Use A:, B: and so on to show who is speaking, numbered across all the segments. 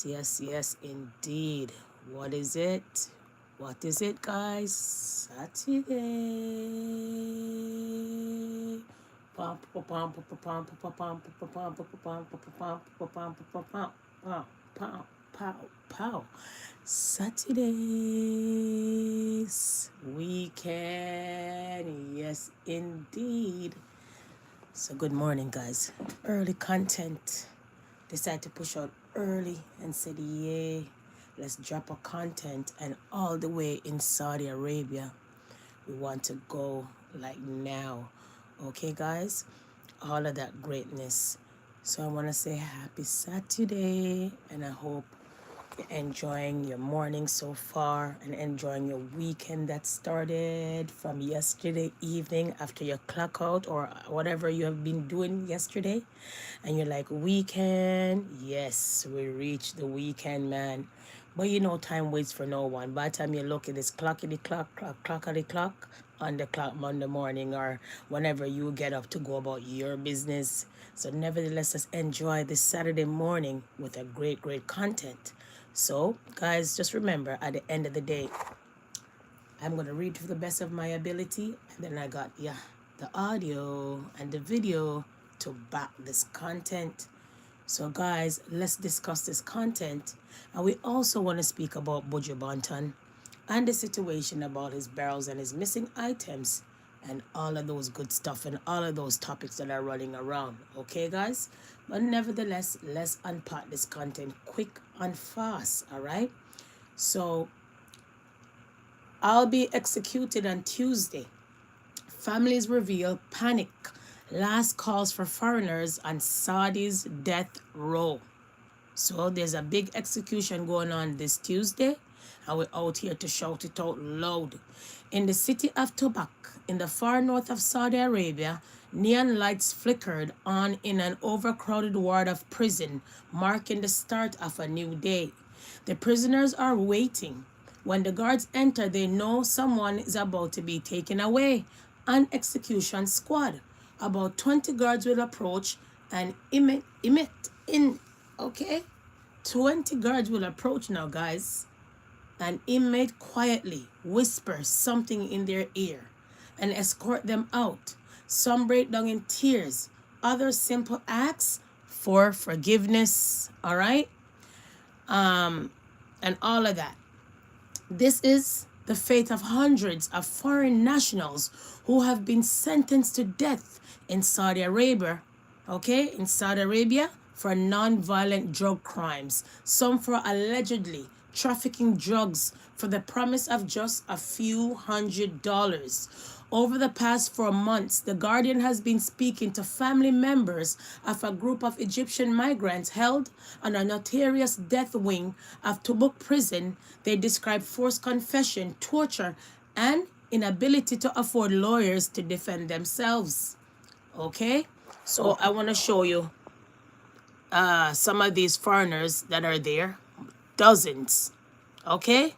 A: Yes, indeed. What is it? What is it, guys? Saturday. Pam, pa, pam, pa, pa, pam, pa, pa, pam, pa, pa, pam, pa, pa, pam, pa, pa, pam, pa, pa, pam, pa, pa, pam, pow, pow, pow, pow. Saturdays. Weekend. Yes, indeed. So good morning, guys. Early content. Decided to push out early and said, yay, let's drop a content. And all the way in Saudi Arabia, we want to go like now. Okay, guys? All of that greatness. So I want to say happy Saturday, and I hope enjoying your morning so far and enjoying your weekend that started from yesterday evening after your clock out or whatever you have been doing yesterday. And you're like, weekend? Yes, we reached the weekend, man. But you know, time waits for no one. By the time you look at this clockety clockety clock on the clock Monday morning or whenever you get up to go about your business. So nevertheless, let's enjoy this Saturday morning with a great content. So, guys, just remember at the end of the day, I'm going to read to the best of my ability. And then I got, the audio and the video to back this content. So, guys, let's discuss this content. And we also want to speak about Buju Banton and the situation about his barrels and his missing items and all of those good stuff and all of those topics that are running around. Okay, guys? But nevertheless, let's unpack this content quick and fast, all right? So, I'll be executed on Tuesday. Families reveal panic. Last calls for foreigners on Saudi's death row. So there's a big execution going on this Tuesday, and we're out here to shout it out loud. In the city of Tobak, in the far north of Saudi Arabia, neon lights flickered on in an overcrowded ward of prison, marking the start of a new day. The prisoners are waiting. When the guards enter, they know someone is about to be taken away. An execution squad. About 20 guards will approach and okay? 20 guards will approach now, guys. An inmate quietly whispers something in their ear and escort them out. Some break down in tears. Others simple acts for forgiveness. All right? And all of that. This is the fate of hundreds of foreign nationals who have been sentenced to death in Saudi Arabia, in Saudi Arabia for non-violent drug crimes, some for allegedly trafficking drugs for the promise of just a few $100s. Over the past 4 months, The Guardian has been speaking to family members of a group of Egyptian migrants held on a notorious death wing of Tobruk prison. They describe forced confession, torture, and inability to afford lawyers to defend themselves. Okay? So I want to show you some of these foreigners that are there. Dozens. Okay?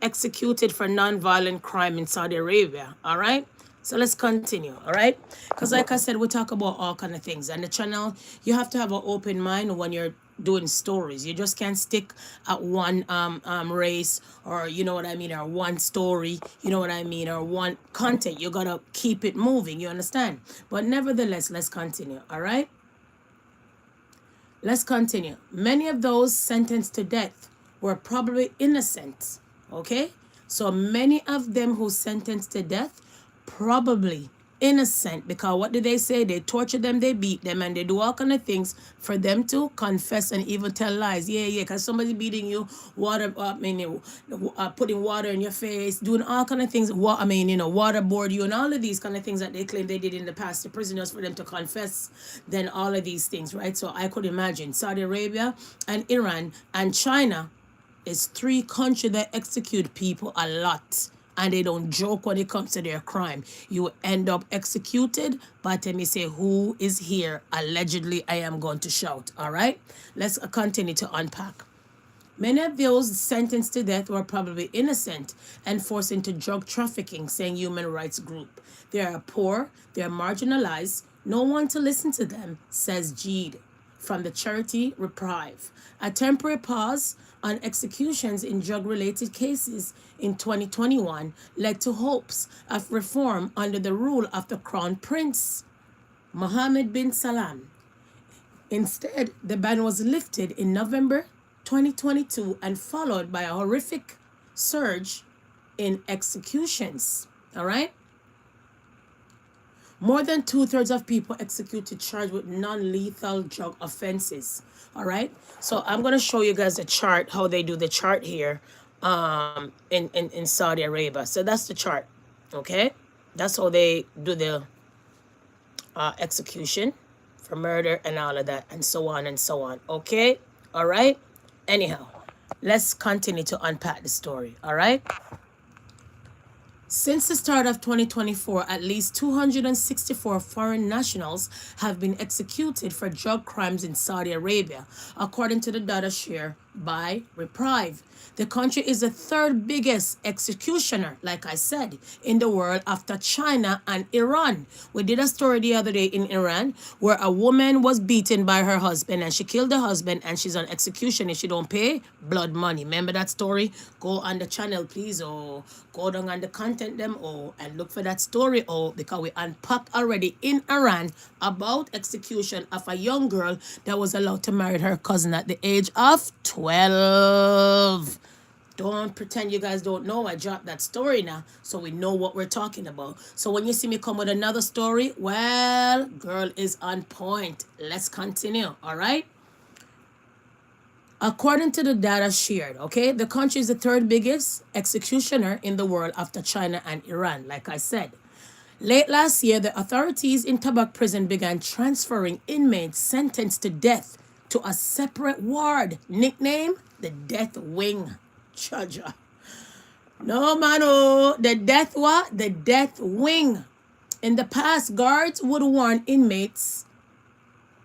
A: Executed for non-violent crime in Saudi Arabia. All right? So let's continue. All right? Because like I said, we talk about all kind of things. And the channel, you have to have an open mind when you're doing stories. You just can't stick at one race, or you know what I mean, or one story, you know what I mean, or one content. You gotta keep it moving, you understand? But nevertheless, let's continue. All right? Let's continue. Many of those sentenced to death were probably innocent. Okay? So many of them who sentenced to death, probably innocent, because what do they say? They torture them, they beat them, and they do all kind of things for them to confess and even tell lies. Yeah, because somebody beating you, putting water in your face, doing all kind of things. Waterboard you, and all of these kind of things that they claim they did in the past to prisoners for them to confess. Then all of these things, right? So I could imagine Saudi Arabia and Iran and China is 3 countries that execute people a lot. And they don't joke when it comes to their crime. You end up executed, but let me say, who is here? Allegedly, I am going to shout. All right? Let's continue to unpack. Many of those sentenced to death were probably innocent and forced into drug trafficking, saying human rights group. They are poor, they are marginalized, no one to listen to them, says Jeed. from the charity Reprieve. A temporary pause on executions in drug-related cases in 2021 led to hopes of reform under the rule of the Crown Prince, Mohammed bin Salman. Instead, the ban was lifted in November 2022 and followed by a horrific surge in executions. All right? More than 2/3 of people executed charged with non-lethal drug offenses. All right? So I'm going to show you guys a chart, how they do the chart here in Saudi Arabia. So that's the chart. Okay? That's how they do the execution for murder and all of that, and so on and so on. Okay? All right? Anyhow, let's continue to unpack the story. All right? Since the start of 2024, at least 264 foreign nationals have been executed for drug crimes in Saudi Arabia, according to the data shared by Reprieve. The country is the third biggest executioner, like I said, in the world after China and Iran. We did a story the other day in Iran where a woman was beaten by her husband and she killed the husband and she's on execution if she don't pay blood money. Remember that story? Go on the channel, please, or go down on the content them, or and look for that story, or because we unpacked already in Iran about execution of a young girl that was allowed to marry her cousin at the age of 12. Don't pretend you guys don't know. I dropped that story now, so we know what we're talking about. So when you see me come with another story, well, girl is on point. Let's continue, all right? According to the data shared, okay, the country is the third biggest executioner in the world after China and Iran, like I said. Late last year, the authorities in Tabak prison began transferring inmates sentenced to death to a separate ward, nicknamed the Death Wing. Chaja. No, mano. The death what? The Death Wing. In the past, guards would warn inmates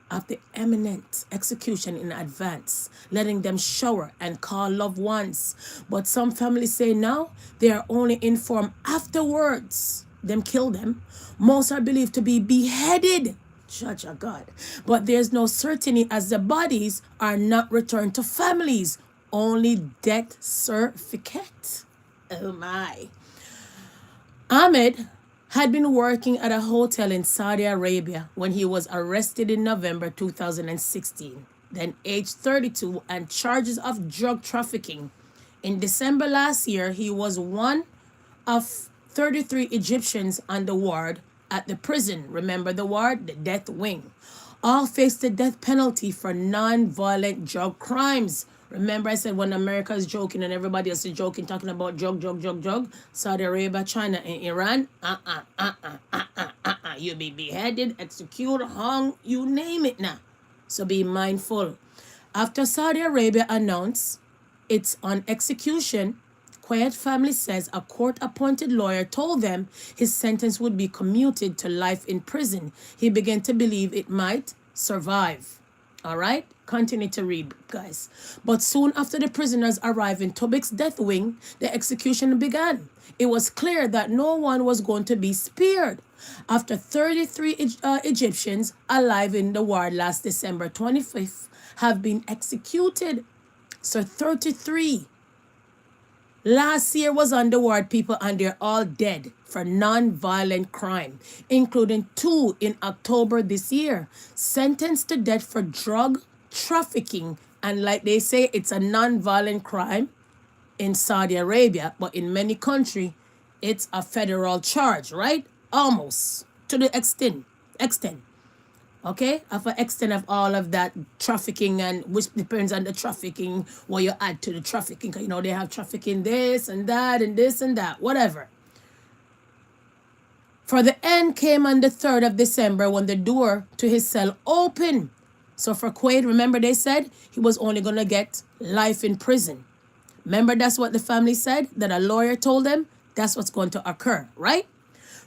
A: of the imminent execution in advance, letting them shower and call loved ones. But some families say now they are only informed afterwards. Them kill them. Most are believed to be beheaded. Judge of God. But there's no certainty as the bodies are not returned to families. Only death certificate. Oh my. Ahmed had been working at a hotel in Saudi Arabia when he was arrested in November 2016, then aged 32, and charges of drug trafficking. In December last year, he was one of 33 Egyptians on the ward at the prison. Remember the ward? The Death Wing. All faced the death penalty for non-violent drug crimes. Remember I said when America is joking and everybody else is joking, talking about drug, Saudi Arabia, China, and Iran, you'll be beheaded, executed, hung, you name it now. So be mindful. After Saudi Arabia announced it's on execution, Quiet family says a court-appointed lawyer told them his sentence would be commuted to life in prison. He began to believe it might survive. All right? Continue to read, guys. But soon after the prisoners arrived in Tobek's death wing, the execution began. It was clear that no one was going to be spared. After 33 Egyptians alive in the ward last December 25th have been executed. So 33. Last year was on the ward people and they're all dead for non-violent crime, including 2 in October this year, sentenced to death for drug trafficking. And like they say, it's a non-violent crime in Saudi Arabia, but in many countries, it's a federal charge, right? Almost to the extent. Okay, of an extent of all of that trafficking, and which depends on the trafficking, what you add to the trafficking. You know, they have trafficking this and that and this and that, whatever. For the end came on the 3rd of December when the door to his cell opened. So for Quaid, remember they said he was only going to get life in prison. Remember that's what the family said, that a lawyer told them that's what's going to occur, right?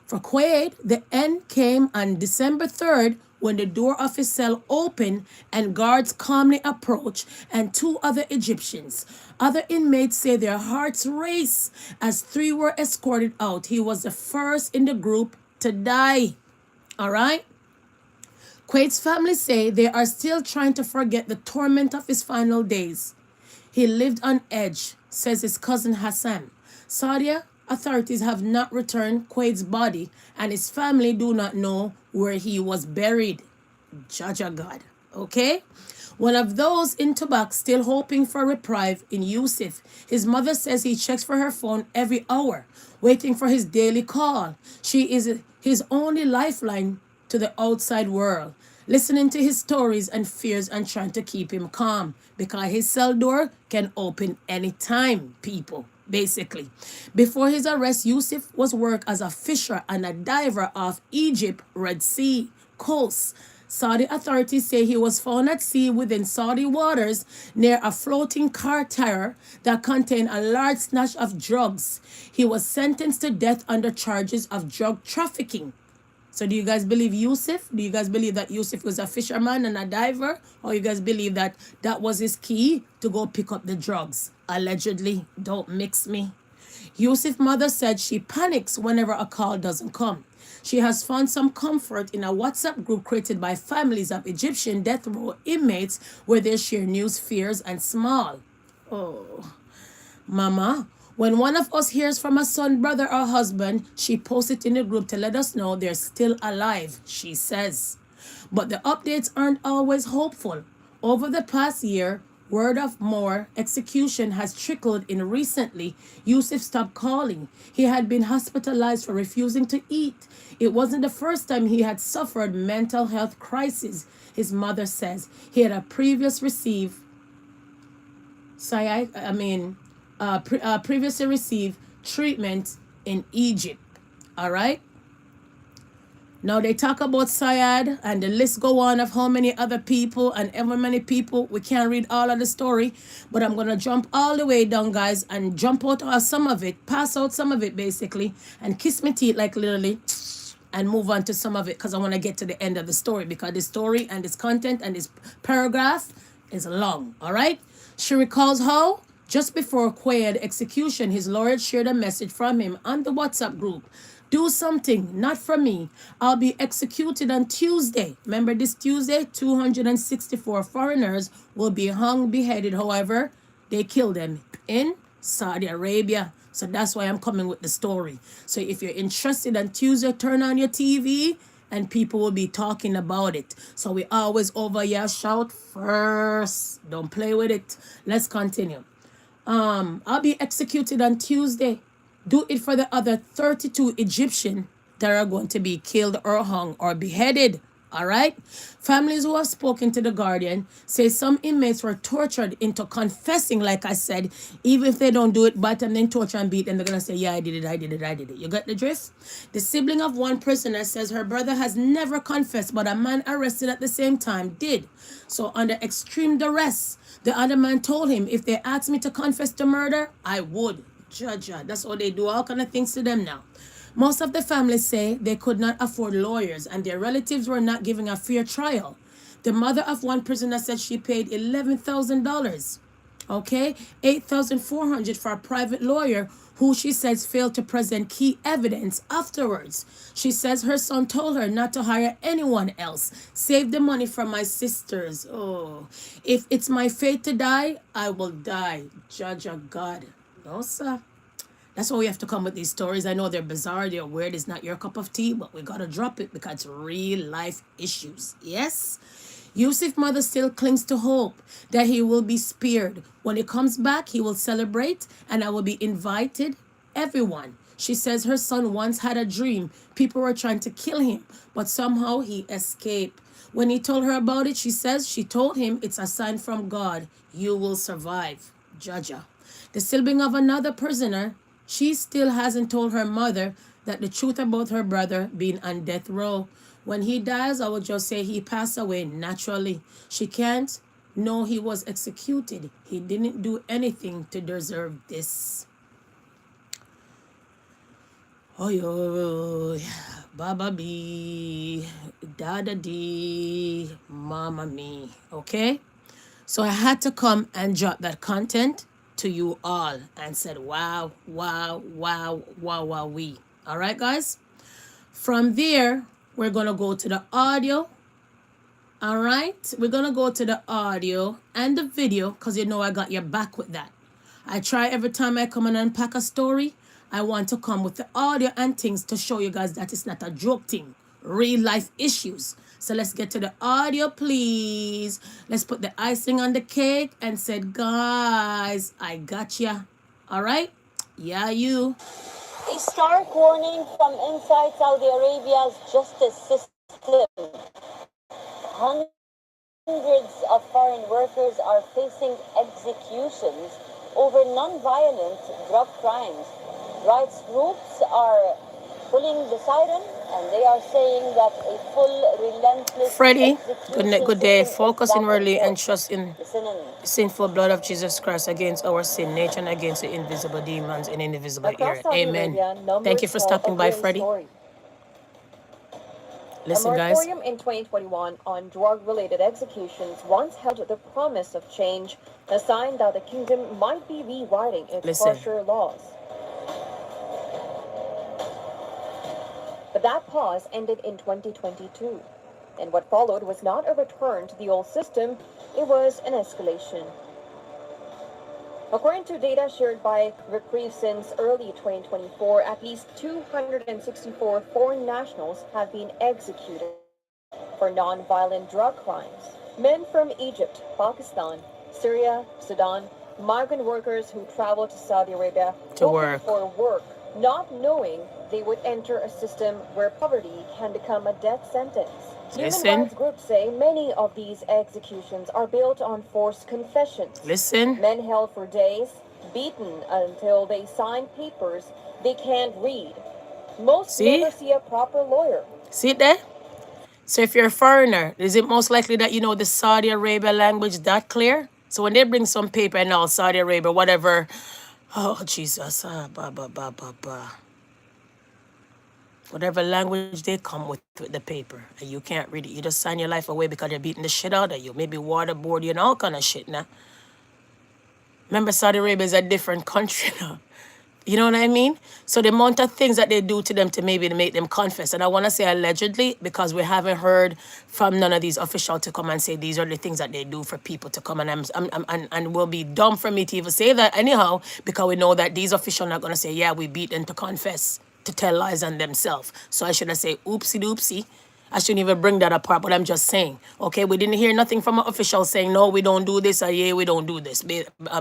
A: For Quaid, the end came on December 3rd when the door of his cell opened and guards calmly approached and 2 other Egyptians. Other inmates say their hearts raced as 3 were escorted out. He was the first in the group to die. All right? Quaid's family say they are still trying to forget the torment of his final days. He lived on edge, says his cousin Hassan. Saudi authorities have not returned Quaid's body, and his family do not know where he was buried. Judge of God. Okay? One of those in Tobak still hoping for reprieve in Yusuf. His mother says he checks for her phone every hour, waiting for his daily call. She is his only lifeline to the outside world, listening to his stories and fears and trying to keep him calm because his cell door can open anytime, people. Basically, before his arrest, Yusuf was worked as a fisher and a diver off Egypt Red Sea coast. Saudi authorities say he was found at sea within Saudi waters near a floating car tire that contained a large snatch of drugs. He was sentenced to death under charges of drug trafficking. So do you guys believe Yusuf? Do you guys believe that Yusuf was a fisherman and a diver? Or you guys believe that that was his key to go pick up the drugs? Allegedly. Don't mix me. Yusuf's mother said she panics whenever a call doesn't come. She has found some comfort in a WhatsApp group created by families of Egyptian death row inmates where they share news, fears, and smile. Oh, Mama, when one of us hears from a son, brother, or husband, she posts it in the group to let us know they're still alive, she says. But the updates aren't always hopeful. Over the past year, word of more execution has trickled in recently. Yusuf stopped calling. He had been hospitalized for refusing to eat. It wasn't the first time he had suffered mental health crisis, his mother says. He had previously received treatment in Egypt. All right. Now they talk about Syed and the list go on of how many other people and ever many people. We can't read all of the story, but I'm going to jump all the way down, guys, and jump out some of it, pass out some of it basically, and kiss my teeth like literally, and move on to some of it because I want to get to the end of the story because this story and this content and this paragraph is long. All right. She recalls how just before Quaid's execution, his lawyer shared a message from him on the WhatsApp group. Do something, not for me. I'll be executed on Tuesday. Remember this Tuesday, 264 foreigners will be hung, beheaded. However, they killed them in Saudi Arabia. So that's why I'm coming with the story. So if you're interested on Tuesday, turn on your TV and people will be talking about it. So we always over here shout first. Don't play with it. Let's continue. I'll be executed on Tuesday. Do it for the other 32 Egyptians that are going to be killed or hung or beheaded. All right? Families who have spoken to The Guardian say some inmates were tortured into confessing, like I said, even if they don't do it, but and then torture and beat, and they're going to say, yeah, I did it. You got the drift? The sibling of one prisoner says her brother has never confessed, but a man arrested at the same time did. So under extreme duress, the other man told him, if they asked me to confess to murder, I would. Judge, that's how they do all kind of things to them now. Most of the families say they could not afford lawyers and their relatives were not giving a fair trial. The mother of one prisoner said she paid $11,000, okay, $8,400 for a private lawyer who she says failed to present key evidence afterwards. She says her son told her not to hire anyone else. Save the money from my sisters. Oh, if it's my fate to die, I will die. Judge of God. No, sir. That's why we have to come with these stories. I know they're bizarre, they're weird, it's not your cup of tea, but we gotta drop it because it's real life issues. Yes? Yusuf's mother still clings to hope that he will be spared. When he comes back, he will celebrate and I will be invited. Everyone. She says her son once had a dream. People were trying to kill him, but somehow he escaped. When he told her about it, she says she told him it's a sign from God. You will survive. Jaja. The sibling of another prisoner, she still hasn't told her mother that the truth about her brother being on death row. When he dies, I will just say he passed away naturally. She can't know he was executed. He didn't do anything to deserve this. Oh, yo, Baba B, Dada D, Mama me. Okay? So I had to come and drop that content to you all and said wow, we. All right, guys. From there, we're gonna go to the audio All right, we're gonna go to the audio and the video because you know I got your back with that. I try every time I come and unpack a story, I want to come with the audio and things to show you guys that it's not a joke thing, real life issues. So let's get to the audio, please. Let's put the icing on the cake and said, guys, I got ya. All right? Yeah, you.
B: A stark warning from inside Saudi Arabia's justice system. Hundreds of foreign workers are facing executions over non-violent drug crimes. Rights groups are pulling the siren and they are saying that a full, relentless
A: Freddie,
B: execution
A: good day.
B: system is
A: Focus
B: back in
A: inwardly and
B: force.
A: trust in
B: Listen in.
A: the sinful blood of Jesus Christ against our sin nature and against the invisible demons in invisible
B: Across
A: area.
B: Saudi
A: Amen.
B: Arabia,
A: Thank you
B: numbers
A: for
B: tell a
A: stopping by,
B: grim
A: Freddie.
B: story. A
A: Listen, guys.
B: moratorium in 2021 on drug-related executions once held the promise of change, a sign that the kingdom might be rewriting its harsher laws. But that pause ended in 2022, and what followed was not a return to the old system, it was an escalation. According to data shared by Reprieve since early 2024, at least 264 foreign nationals have been executed for non-violent drug crimes. Men from Egypt, Pakistan, Syria, Sudan, migrant workers who travel to Saudi Arabia hoping for work, not knowing they would enter a system where poverty can become a death sentence. Human rights groups say many of these executions are built on forced confessions. Men held for days, beaten until they sign papers they can't read. Most never see a proper lawyer.
A: See it there? So if you're a foreigner, is it most likely that you know the Saudi Arabia language that clear? So when they bring some paper and all Saudi Arabia, whatever, oh Jesus, whatever language they come with the paper, and you can't read it, you just sign your life away because they're beating the shit out of you, maybe waterboard you and all kind of shit now. Remember, Saudi Arabia is a different country now. You know what I mean? So the amount of things that they do to them to maybe make them confess. And I want to say allegedly because we haven't heard from none of these officials to come and say these are the things that they do for people to come. And we'll be dumb for me to even say that anyhow because we know that these officials are not going to say, yeah, we beat them to confess, to tell lies on themselves. So I should have said, oopsie doopsie. I shouldn't even bring that apart, but I'm just saying, okay, we didn't hear nothing from an official saying, no, we don't do this, or yeah, we don't do this,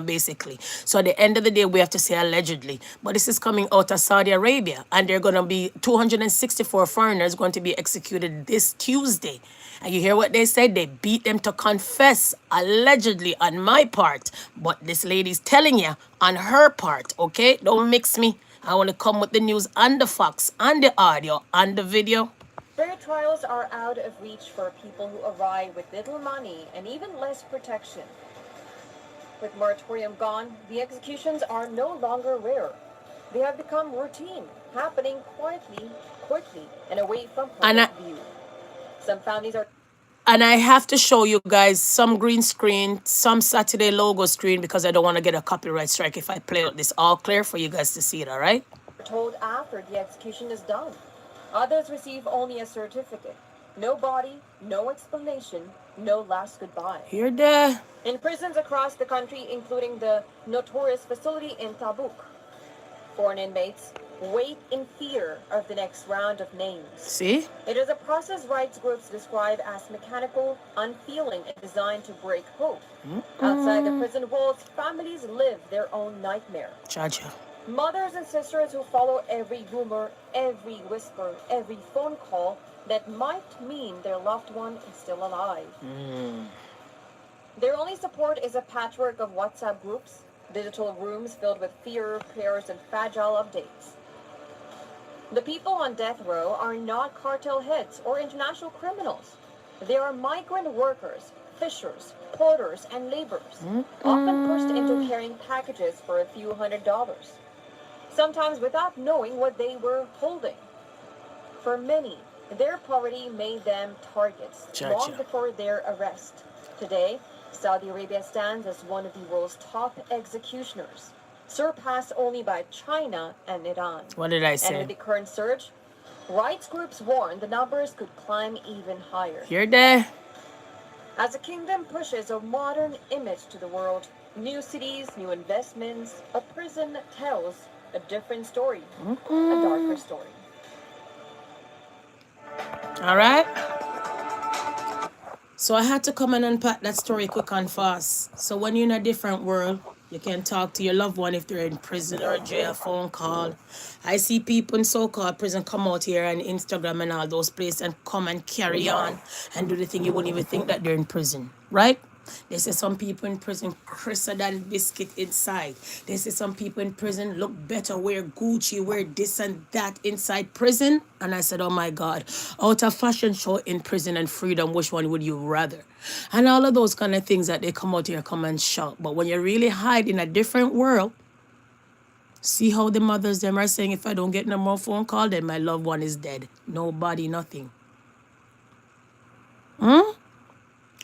A: basically. So at the end of the day, we have to say allegedly. But this is coming out of Saudi Arabia, and they're going to be 264 foreigners going to be executed this Tuesday. And you hear what they said? They beat them to confess, allegedly, on my part. But this lady's telling you on her part, okay? Don't mix me. I want to come with the news and the facts, and the audio, and the video.
B: Fair trials are out of reach for people who arrive with little money and even less protection. With moratorium gone, the executions are no longer rare. They have become routine, happening quietly, quickly, and away from public view. Some families are...
A: And I have to show you guys some green screen, some Saturday logo screen because I don't want to get a copyright strike if I play this all clear for you guys to see it, all right?
B: Told after the execution is done. Others receive only a certificate. No body, no explanation, no last goodbye.
A: Here there.
B: In prisons across the country, including the notorious facility in Tabuk, foreign inmates wait in fear of the next round of names.
A: See?
B: It is a process rights groups describe as mechanical, unfeeling, and designed to break hope. Outside the prison walls, families live their own nightmare.
A: Cha-cha.
B: Mothers and sisters who follow every rumor, every whisper, every phone call that might mean their loved one is still alive. Their only support is a patchwork of WhatsApp groups, digital rooms filled with fear, prayers, and fragile updates. The people on death row are not cartel heads or international criminals. They are migrant workers, fishers, porters, and laborers, often pushed into carrying packages for a few $100s. Sometimes without knowing what they were holding. For many, their poverty made them targets long before their arrest. Today, Saudi Arabia stands as one of the world's top executioners, surpassed only by China and Iran.
A: What did I say?
B: And with the current surge, rights groups warn the numbers could climb even higher.
A: You're there.
B: As the kingdom pushes a modern image to the world, new cities, new investments, a prison tells a different story, a darker story.
A: All right. So I had to come and unpack that story quick and fast. So when you're in a different world, you can talk to your loved one if they're in prison or jail, phone call. I see people in so-called prison come out here on Instagram and all those places and come and carry on and do the thing you wouldn't even think that they're in prison, right? They say some people in prison crisper than biscuit inside. They say some people in prison look better, wear Gucci, wear this and that inside prison. And I said, oh my God, out of fashion show in prison and freedom, which one would you rather? And all of those kind of things that they come out here, come and shout. But when you really hide in a different world, see how the mothers them are saying, if I don't get no more phone call, then my loved one is dead. Nobody, nothing.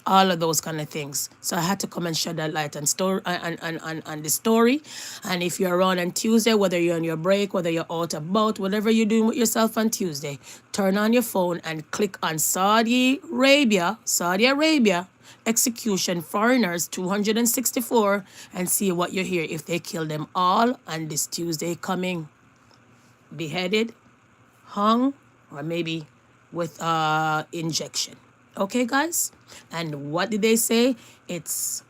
A: All of those kind of things. So I had to come and shed that light on story and the story. And if you're around on Tuesday, whether you're on your break, whether you're out about, whatever you're doing with yourself on Tuesday, turn on your phone and click on Saudi Arabia, execution foreigners 264 and see what you hear if they kill them all on this Tuesday coming. Beheaded, hung, or maybe with injection. Okay, guys? And what did they say? It's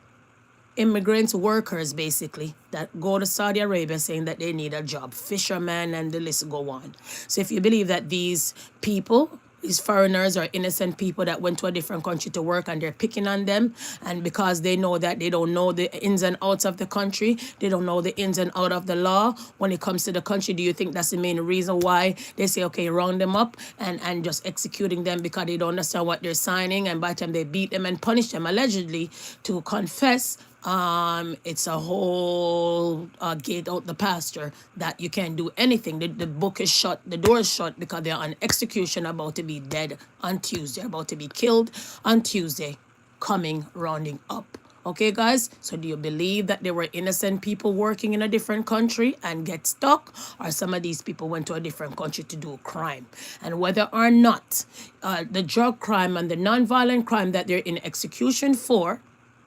A: immigrant workers, basically, that go to Saudi Arabia saying that they need a job. Fishermen, and the list go on. So if you believe that these people, these foreigners are innocent people that went to a different country to work and they're picking on them, and because they know that they don't know the ins and outs of the country, they don't know the ins and out of the law when it comes to the country, do you think that's the main reason why they say, okay, round them up and just executing them because they don't understand what they're signing, and by the time they beat them and punish them allegedly to confess, it's a whole gate out the pasture that you can't do anything. The book is shut, the door is shut because they're on execution, about to be dead on Tuesday, about to be killed on Tuesday, coming, rounding up. Okay, guys? So do you believe that there were innocent people working in a different country and get stuck? Or some of these people went to a different country to do crime? And whether or not the drug crime and the non-violent crime that they're in execution for,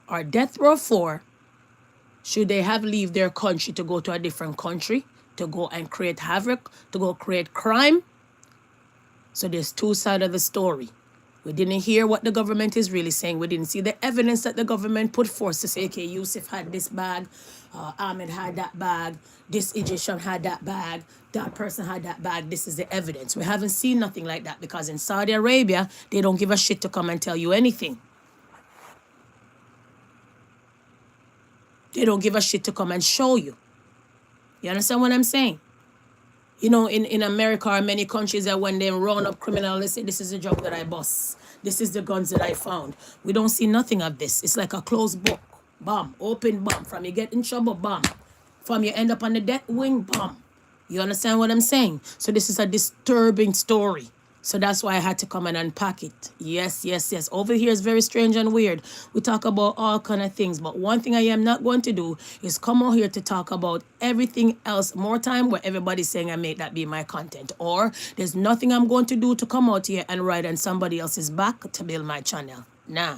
A: or death row for, should they have leave their country to go to a different country, to go and create havoc, to go create crime? So there's two sides of the story. We didn't hear what the government is really saying. We didn't see the evidence that the government put forth to say, okay, Yusuf had this bag, Ahmed had that bag, this Egyptian had that bag, that person had that bag. This is the evidence. We haven't seen nothing like that because in Saudi Arabia, they don't give a shit to come and tell you anything. They don't give a shit to come and show you. You understand what I'm saying? You know, in America or many countries that when they round up criminals, they say, this is the drug that I bust. This is the guns that I found. We don't see nothing of this. It's like a closed book. Bam. Open, bam. From you get in trouble, bam. From you end up on the death wing, bam. You understand what I'm saying? So this is a disturbing story. So that's why I had to come and unpack it. Yes, yes, yes. Over here is very strange and weird. We talk about all kind of things. But one thing I am not going to do is come out here to talk about everything else more time where everybody's saying I make that be my content. Or there's nothing I'm going to do to come out here and ride on somebody else's back to build my channel. Nah.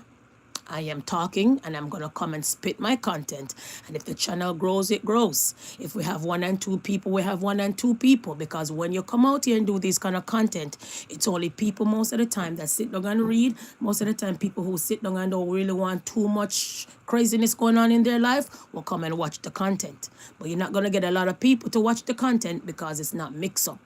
A: I am talking and I'm going to come and spit my content. And if the channel grows, it grows. If we have 1 and 2 people, we have 1 and 2 people. Because when you come out here and do this kind of content, it's only people most of the time that sit down and read. Most of the time, people who sit down and don't really want too much craziness going on in their life will come and watch the content. But you're not going to get a lot of people to watch the content because it's not mixed up.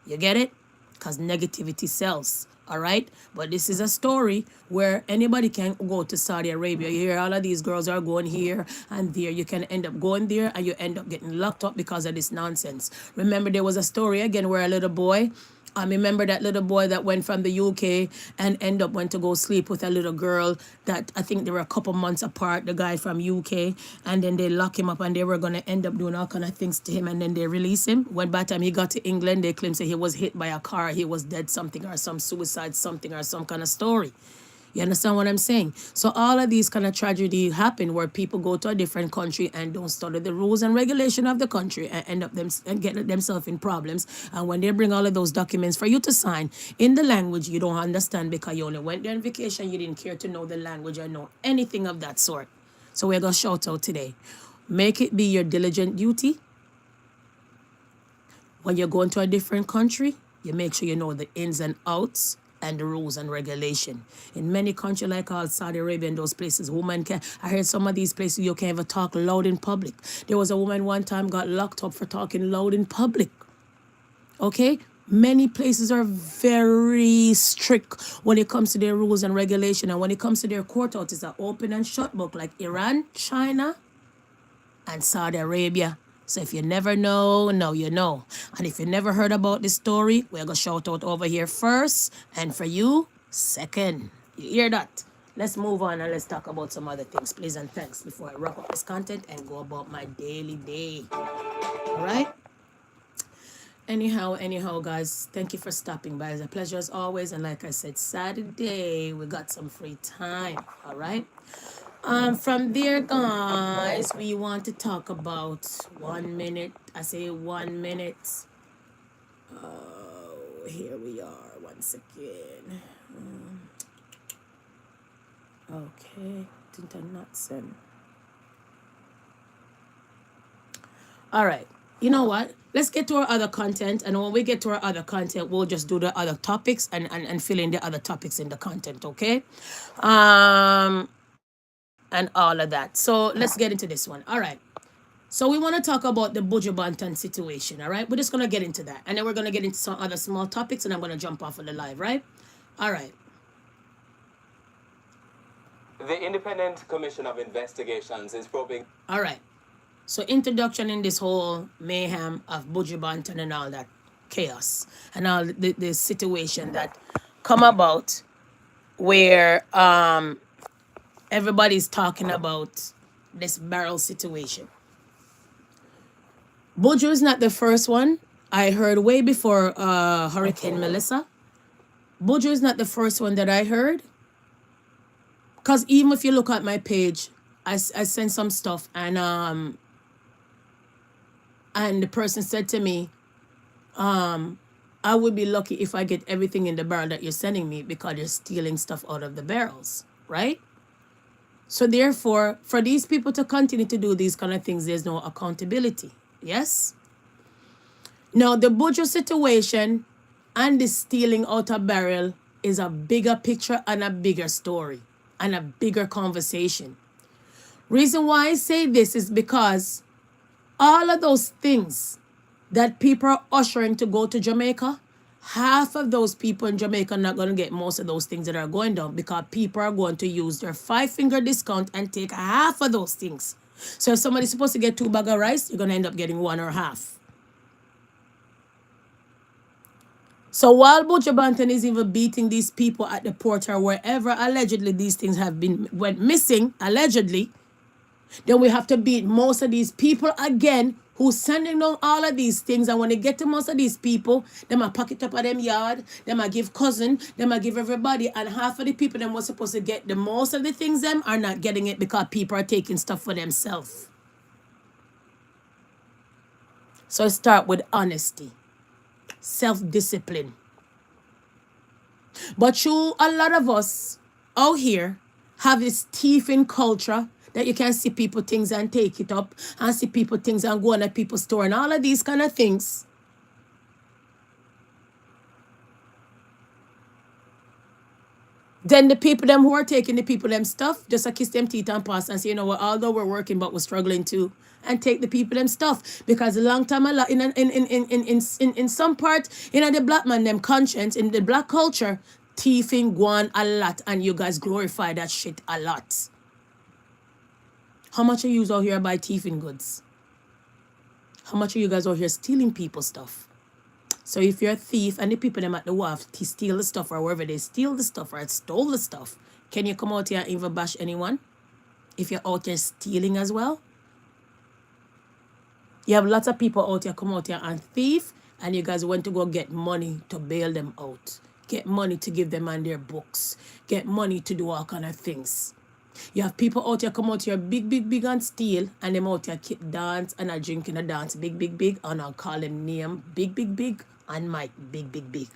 A: You get it? Because negativity sells. All right, but this is a story where anybody can go to Saudi Arabia. You hear all of these girls are going here and there. You can end up going there and you end up getting locked up because of this nonsense. Remember, there was a story again where a little boy, I remember that little boy that went from the UK and went to go sleep with a little girl that I think they were a couple months apart, the guy from UK, and then they lock him up and they were going to end up doing all kind of things to him, and then they release him. When by the time he got to England, they claim say he was hit by a car, he was dead something or some suicide something or some kind of story. You understand what I'm saying? So all of these kind of tragedy happen where people go to a different country and don't study the rules and regulation of the country and end up them and get themselves in problems. And when they bring all of those documents for you to sign in the language you don't understand because you only went there on vacation, you didn't care to know the language or know anything of that sort. So we're gonna shout out today. Make it be your diligent duty when you're going to a different country, you make sure you know the ins and outs and the rules and regulation. In many countries like all Saudi Arabia and those places, women can. I heard some of these places you can't even talk loud in public. There was a woman one time got locked up for talking loud in public. Okay? Many places are very strict when it comes to their rules and regulation. And when it comes to their court out, it's an open and shut book like Iran, China, and Saudi Arabia. So if you never know, now you know. And if you never heard about this story, we're going to shout out over here first. And for you, second. You hear that? Let's move on and let's talk about some other things, please and thanks, before I wrap up this content and go about my daily day. All right? Anyhow, guys, thank you for stopping by. It's a pleasure as always. And like I said, Saturday, we got some free time. All right? From there, guys, we want to talk about 1 minute. I say 1 minute. Here we are once again. Okay, didn't not send. All right. You know what? Let's get to our other content. And when we get to our other content, we'll just do the other topics and fill in the other topics in the content, okay? And all of that. So let's get into this one. All right. So we want to talk about the Buju Banton situation, all right? We're just going to get into that. And then we're going to get into some other small topics, and I'm going to jump off of the live, right? All right.
C: The Independent Commission of Investigations is probing...
A: All right. So introduction in this whole mayhem of Buju Banton and all that chaos and all the situation that come about where everybody's talking about this barrel situation. Buju is not the first one. I heard way before Hurricane Melissa. Buju is not the first one that I heard. Because even if you look at my page, I sent some stuff and the person said to me, I would be lucky if I get everything in the barrel that you're sending me because you're stealing stuff out of the barrels, right? So therefore, for these people to continue to do these kind of things, there's no accountability. Yes? Now, the Buju situation and the stealing out a barrel is a bigger picture and a bigger story and a bigger conversation. Reason why I say this is because all of those things that people are ushering to go to Jamaica, half of those people in Jamaica are not going to get most of those things that are going down because people are going to use their 5-finger discount and take half of those things. So if somebody's supposed to get 2 bags of rice, you're going to end up getting 1 or half. So while Buju Banton is even beating these people at the port or wherever allegedly these things went missing, allegedly, then we have to beat most of these people again who's sending down all of these things. And when they get to most of these people, they might pack it up at them yard, they might give cousin, they might give everybody, and half of the people that were supposed to get the most of the things them are not getting it because people are taking stuff for themselves. So start with honesty, self-discipline. But a lot of us out here have this thieving culture that you can see people things and take it up and see people things and go on at people's store and all of these kind of things. Then the people them who are taking the people them stuff, just kiss them teeth and pass and say, you know what, although we're working but we're struggling too, and take the people them stuff. Because a long time in some part in the black man them conscience, in the black culture, thieving go on a lot and you guys glorify that shit a lot. How much of you out here buy thieving goods? How much of you guys out here stealing people's stuff? So if you're a thief and the people them at the wharf steal the stuff or wherever they steal the stuff or stole the stuff, can you come out here and even bash anyone? If you're out here stealing as well? You have lots of people out here come out here and thief and you guys went to go get money to bail them out. get money to give them on their books, get money to do all kind of things. You have people out here come out here big and steal, and them out here keep dance and are drinking a dance big, and I'll call them name big, and Mike big.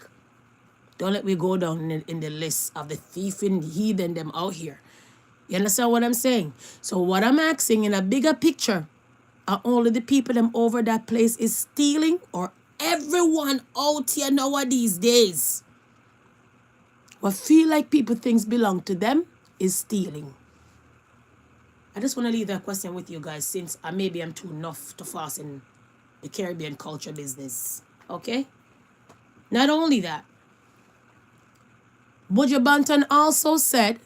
A: Don't let me go down in the list of the thieving heathen them out here. You understand what I'm saying? So what I'm asking in a bigger picture, are only the people them over that place is stealing, or everyone out here now these days what feel like people things belong to them is stealing? I just want to leave that question with you guys, since maybe I'm too enough to fast in the Caribbean culture business. Okay? Not only that, Buju Banton also said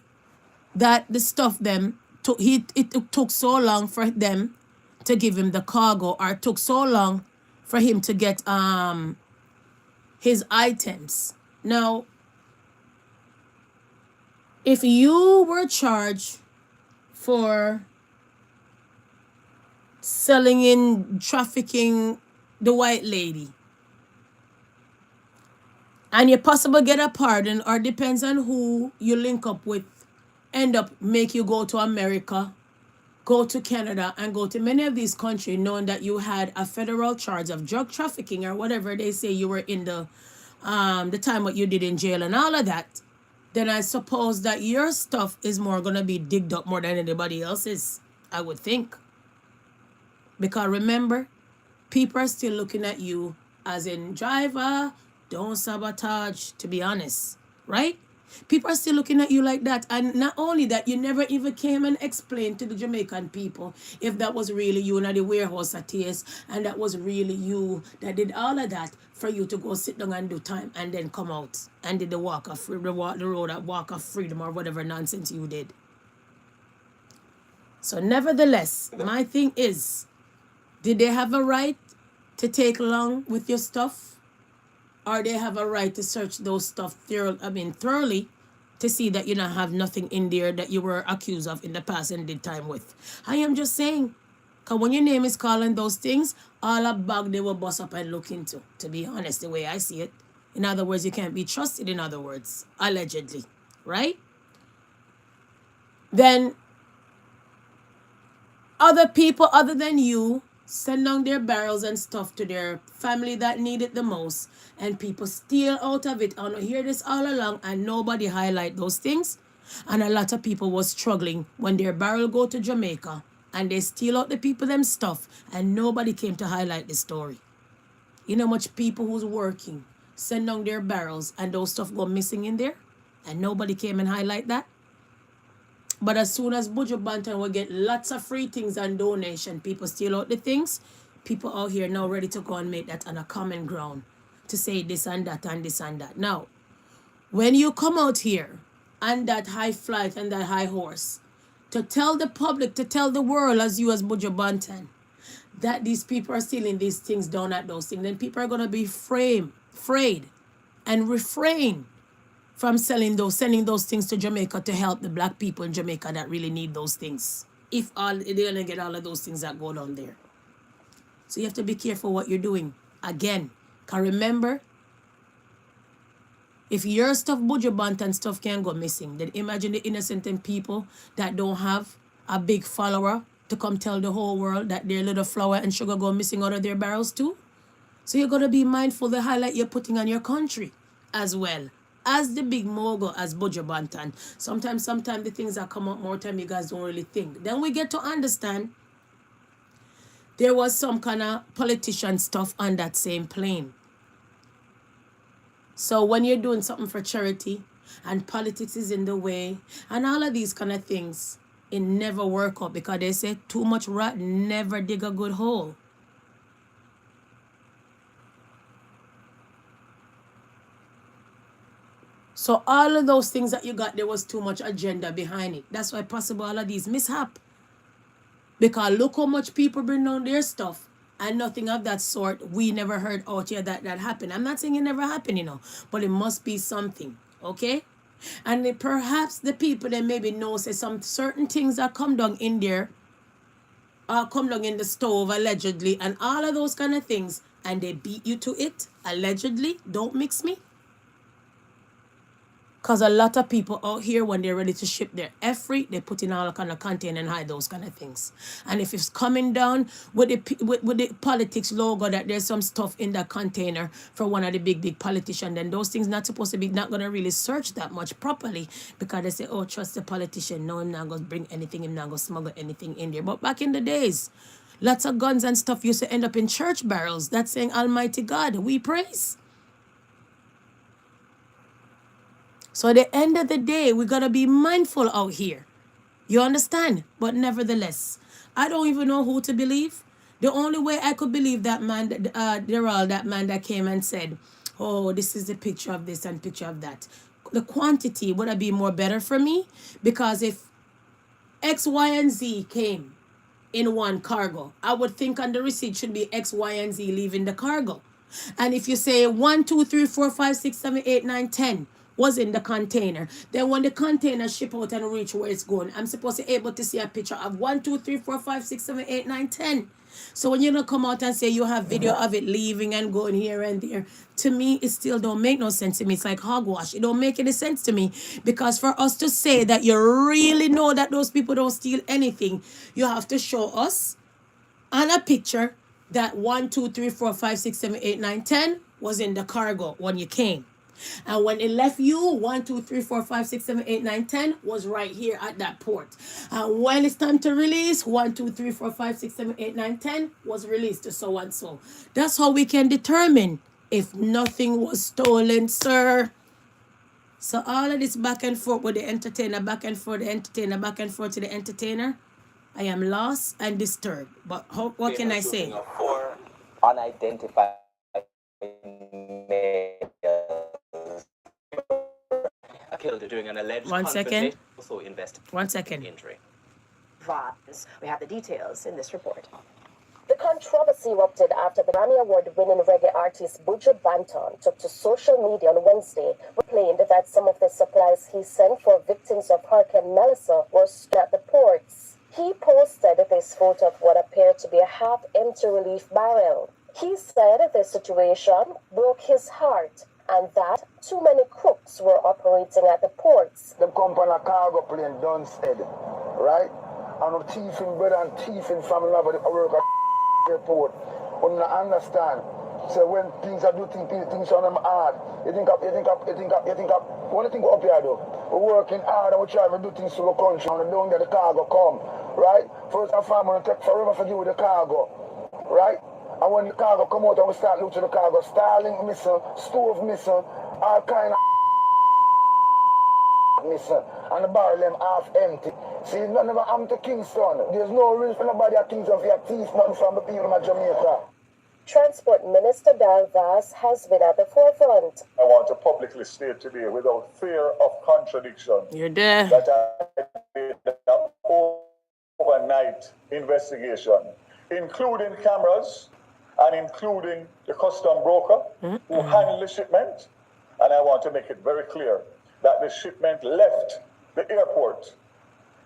A: that the stuff them it took so long for them to give him the cargo, or it took so long for him to get his items. Now, if you were charged for selling in trafficking the white lady, and you possibly get a pardon, or depends on who you link up with, end up make you go to America, go to Canada, and go to many of these countries, knowing that you had a federal charge of drug trafficking or whatever they say you were in the time what you did in jail and all of that, then I suppose that your stuff is more gonna be digged up more than anybody else's, I would think. Because remember, people are still looking at you as in driver, don't sabotage, to be honest, right? People are still looking at you like that. And not only that, you never even came and explained to the Jamaican people if that was really you in the warehouse at TS, and that was really you that did all of that for you to go sit down and do time and then come out and did the walk of the road at walk of freedom or whatever nonsense you did. So nevertheless, my thing is, did they have a right to take long with your stuff? Or they have a right to search those stuff thoroughly to see that you don't have nothing in there that you were accused of in the past and did time with. I am just saying, because when your name is calling those things, all a bag they will bust up and look into, to be honest, the way I see it. In other words, you can't be trusted, in other words, allegedly, right? Then other people other than you send down their barrels and stuff to their family that need it the most, and people steal out of it. I hear this all along, and nobody highlight those things. And a lot of people was struggling when their barrel go to Jamaica and they steal out the people them stuff, and nobody came to highlight the story. You know much people who's working send down their barrels and those stuff go missing in there, and nobody came and highlight that. But as soon as Buju Banton will get lots of free things and donation, people steal out the things, people out here now ready to go and make that on a common ground to say this and that and this and that. Now, when you come out here on that high flight and that high horse to tell the public, to tell the world as you as Buju Banton, that these people are stealing these things down at those things, then people are going to be afraid and refrain from sending those things to Jamaica to help the black people in Jamaica that really need those things. If they're gonna get all of those things that go down there. So you have to be careful what you're doing. Again, can remember, if your stuff, Buju Banton stuff, can go missing, then imagine the innocent people that don't have a big follower to come tell the whole world that their little flour and sugar go missing out of their barrels too. So you're gonna be mindful the highlight you're putting on your country as well as the big mogul as Buju Banton. Sometimes the things that come up more time you guys don't really think. Then we get to understand there was some kind of politician stuff on that same plane. So when you're doing something for charity and politics is in the way and all of these kind of things, it never work out, because they say too much rat never dig a good hole. So all of those things that you got, there was too much agenda behind it. That's why possible all of these mishap. Because look how much people bring down their stuff and nothing of that sort. We never heard out here that happened. I'm not saying it never happened, but it must be something, okay? And perhaps the people that maybe know say some certain things that come down in there, come down in the stove allegedly, and all of those kind of things, and they beat you to it allegedly. Don't mix me. Because a lot of people out here, when they're ready to ship their F-freight, they put in all kind of container and hide those kind of things. And if it's coming down with the politics logo that there's some stuff in that container for one of the big politicians, then those things not supposed to be, not going to really search that much properly, because they say, oh, trust the politician. No, I'm not going to bring anything, I'm not going to smuggle anything in there. But back in the days, lots of guns and stuff used to end up in church barrels. That's saying, Almighty God, we praise. So at the end of the day, we got to be mindful out here. You understand? But nevertheless, I don't even know who to believe. The only way I could believe that man, that man that came and said, oh, this is a picture of this and picture of that. The quantity would have been more better for me, because if X, Y, and Z came in one cargo, I would think on the receipt should be X, Y, and Z leaving the cargo. And if you say 1, 2, 3, 4, 5, 6, 7, 8, 9, 10 was in the container, then when the container ship out and reach where it's going, I'm supposed to be able to see a picture of 1, 2, 3, 4, 5, 6, 7, 8, 9, 10. So when you don't come out and say you have video of it leaving and going here and there, to me, it still don't make no sense to me. It's like hogwash. It don't make any sense to me, because for us to say that you really know that those people don't steal anything, you have to show us on a picture that 1, 2, 3, 4, 5, 6, 7, 8, 9, 10 was in the cargo when you came. And when it left you, 1, 2, 3, 4, 5, 6, 7, 8, 9, 10 was right here at that port. And when it's time to release, 1, 2, 3, 4, 5, 6, 7, 8, 9, 10 was released to so and so. That's how we can determine if nothing was stolen, sir. So all of this back and forth with the entertainer, back and forth, the entertainer, back and forth to the entertainer, I am lost and disturbed. But what can I say?
C: Four unidentified males killed during an alleged confrontation. Also investigated
A: 1 second.
C: Injury.
B: We have the details in this report. The controversy erupted after the Grammy Award-winning reggae artist Buju Banton took to social media on Wednesday, claimed that some of the supplies he sent for victims of Hurricane Melissa were stored at the ports. He posted this photo of what appeared to be a half-empty relief barrel. He said the situation broke his heart and that too many crooks were operating at the ports.
D: Them come on a cargo plane Dunstead, right? And I'm thieving bread and thieving family over the work at airport. But I understand. So when things are doing things on them hard, you think up. When you think up here though, we're working hard and we're trying to do things to the country and we don't get the cargo come, right? First and foremost, it take forever for you with the cargo, right? And when the cargo come out and we start looking at the cargo, Starlink missing, stove missing, all kind of missing, and the barrel them half empty. See, none of them to Kingston. There's no reason for nobody at Kingston for your teeth, nothing from the people of Jamaica.
B: Transport Minister Dal Vas has been at the forefront.
E: I want to publicly state today, without fear of contradiction,
A: You're there.
E: that I did an overnight investigation, including cameras and including the custom broker who handled the shipment. And I want to make it very clear that the shipment left the airport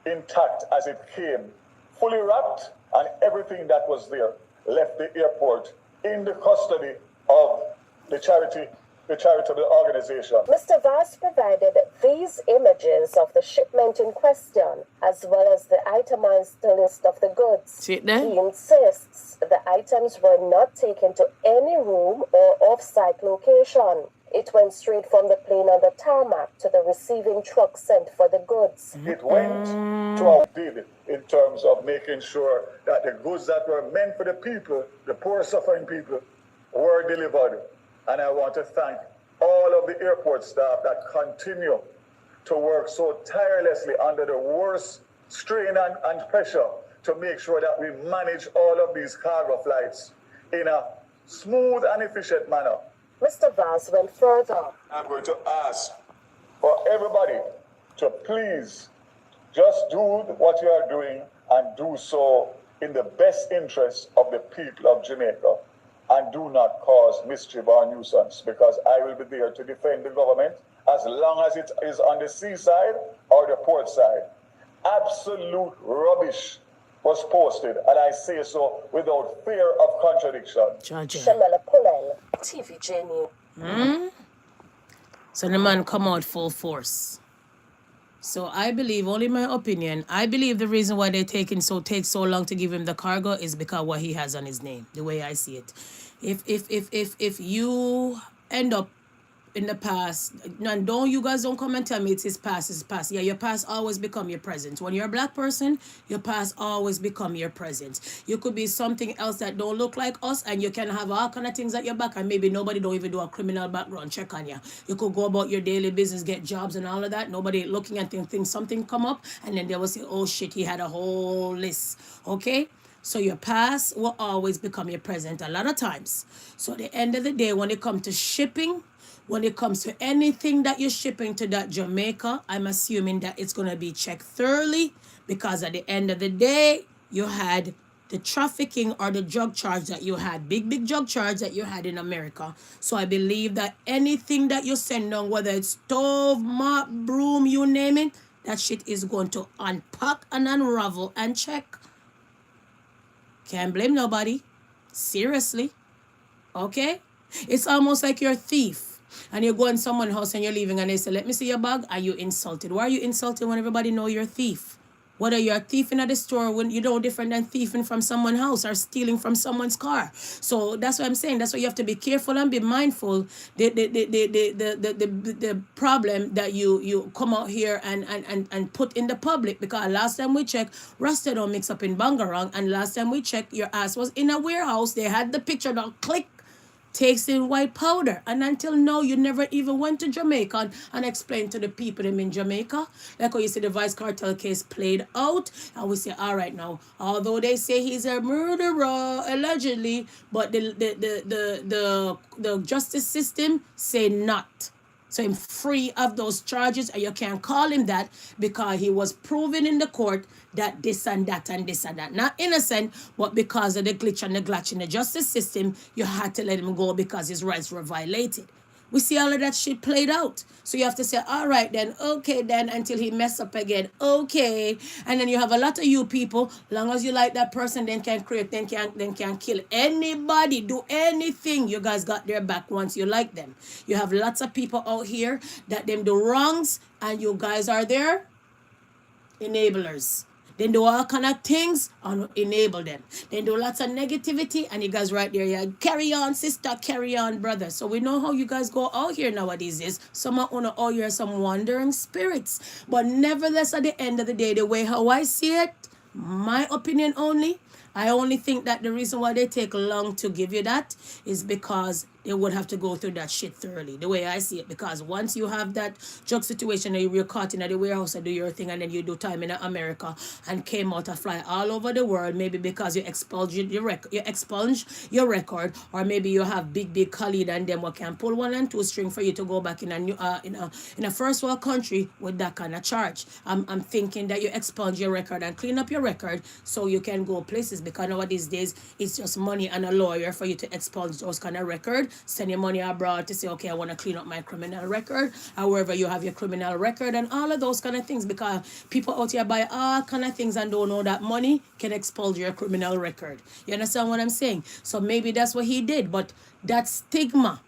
E: intact as it came, fully wrapped, and everything that was there left the airport in the custody of the charitable organization.
B: Mr. Vas provided these images of the shipment in question, as well as the itemized list of the goods.
A: See it there?
B: He insists the items were not taken to any room or off-site location. It went straight from the plane on the tarmac to the receiving truck sent for the goods.
E: It went to how it did in terms of making sure that the goods that were meant for the people, the poor suffering people, were delivered. And I want to thank all of the airport staff that continue to work so tirelessly under the worst strain and pressure to make sure that we manage all of these cargo flights in a smooth and efficient manner.
B: Mr. Vas went further.
E: I'm going to ask for everybody to please just do what you are doing and do so in the best interest of the people of Jamaica, and do not cause mischief or nuisance, because I will be there to defend the government as long as it is on the seaside or the port side. Absolute rubbish was posted, and I say so without fear of contradiction.
B: Shamela Pullen, TVJ News.
A: So the man come out full force. So I believe, only my opinion, I believe the reason why they take so long to give him the cargo is because what he has on his name, the way I see it. If you end up in the past, and you guys don't come and tell me it's his past. Yeah, your past always become your present. When you're a black person, your past always become your present. You could be something else that don't look like us, and you can have all kind of things at your back, and maybe nobody don't even do a criminal background check on you. You could go about your daily business, get jobs and all of that. Nobody looking at things, something come up, and then they will say, oh shit, he had a whole list. Okay? So your past will always become your present a lot of times. So at the end of the day, when it comes to shipping, when it comes to anything that you're shipping to that Jamaica, I'm assuming that it's going to be checked thoroughly, because at the end of the day, you had the trafficking or the drug charge that you had, big drug charge that you had in America. So I believe that anything that you send on, whether it's stove, mop, broom, you name it, that shit is going to unpack and unravel and check. Can't blame nobody. Seriously. Okay? It's almost like you're a thief. And you go in someone's house and you're leaving and they say, let me see your bag. Are you insulted? Why are you insulted when everybody know you're a thief? Whether you're a thief in at the store, when you know different than thieving from someone's house or stealing from someone's car. So that's what I'm saying. That's why you have to be careful and be mindful. The problem that you come out here and put in the public, because last time we checked, Rasta don't mix up in Bangarang, and last time we checked, your ass was in a warehouse. They had the picture that click takes in white powder, and until now you never even went to Jamaica and explained to the people them in Jamaica, like how you see the Vice Cartel case played out, and we say, all right, now although they say he's a murderer allegedly, but the justice system say not. So I'm free of those charges, and you can't call him that because he was proven in the court that this and that and this and that. Not innocent, but because of the glitch and the glitch in the justice system, you had to let him go because his rights were violated. We see all of that shit played out. So you have to say, all right then, okay then, until he mess up again, okay. And then you have a lot of you people, long as you like that person, then can create, then can kill anybody, do anything. You guys got their back once you like them. You have lots of people out here that them do wrongs, and you guys are there enablers. Then do all kind of things and enable them. Then do lots of negativity, and you guys right there, yeah, carry on sister, carry on brother. So we know how you guys go out here nowadays is some of you all here some wandering spirits. But nevertheless, at the end of the day, the way how I see it, my opinion only, I only think that the reason why they take long to give you that is because they would have to go through that shit thoroughly, the way I see it. Because once you have that drug situation and you're caught in the warehouse and do your thing, and then you do time in America and came out to fly all over the world, maybe because you expunge your record, or maybe you have big Khalid and them what can pull 1 and 2 string for you to go back in a first world country with that kind of charge. I'm thinking that you expunge your record and clean up your record so you can go places, because nowadays days it's just money and a lawyer for you to expunge those kind of record. Send your money abroad to say, okay, I want to clean up my criminal record, however you have your criminal record, and all of those kind of things, because people out here buy all kind of things and don't know that money can expose your criminal record. You understand what I'm saying? So maybe that's what he did, but that stigma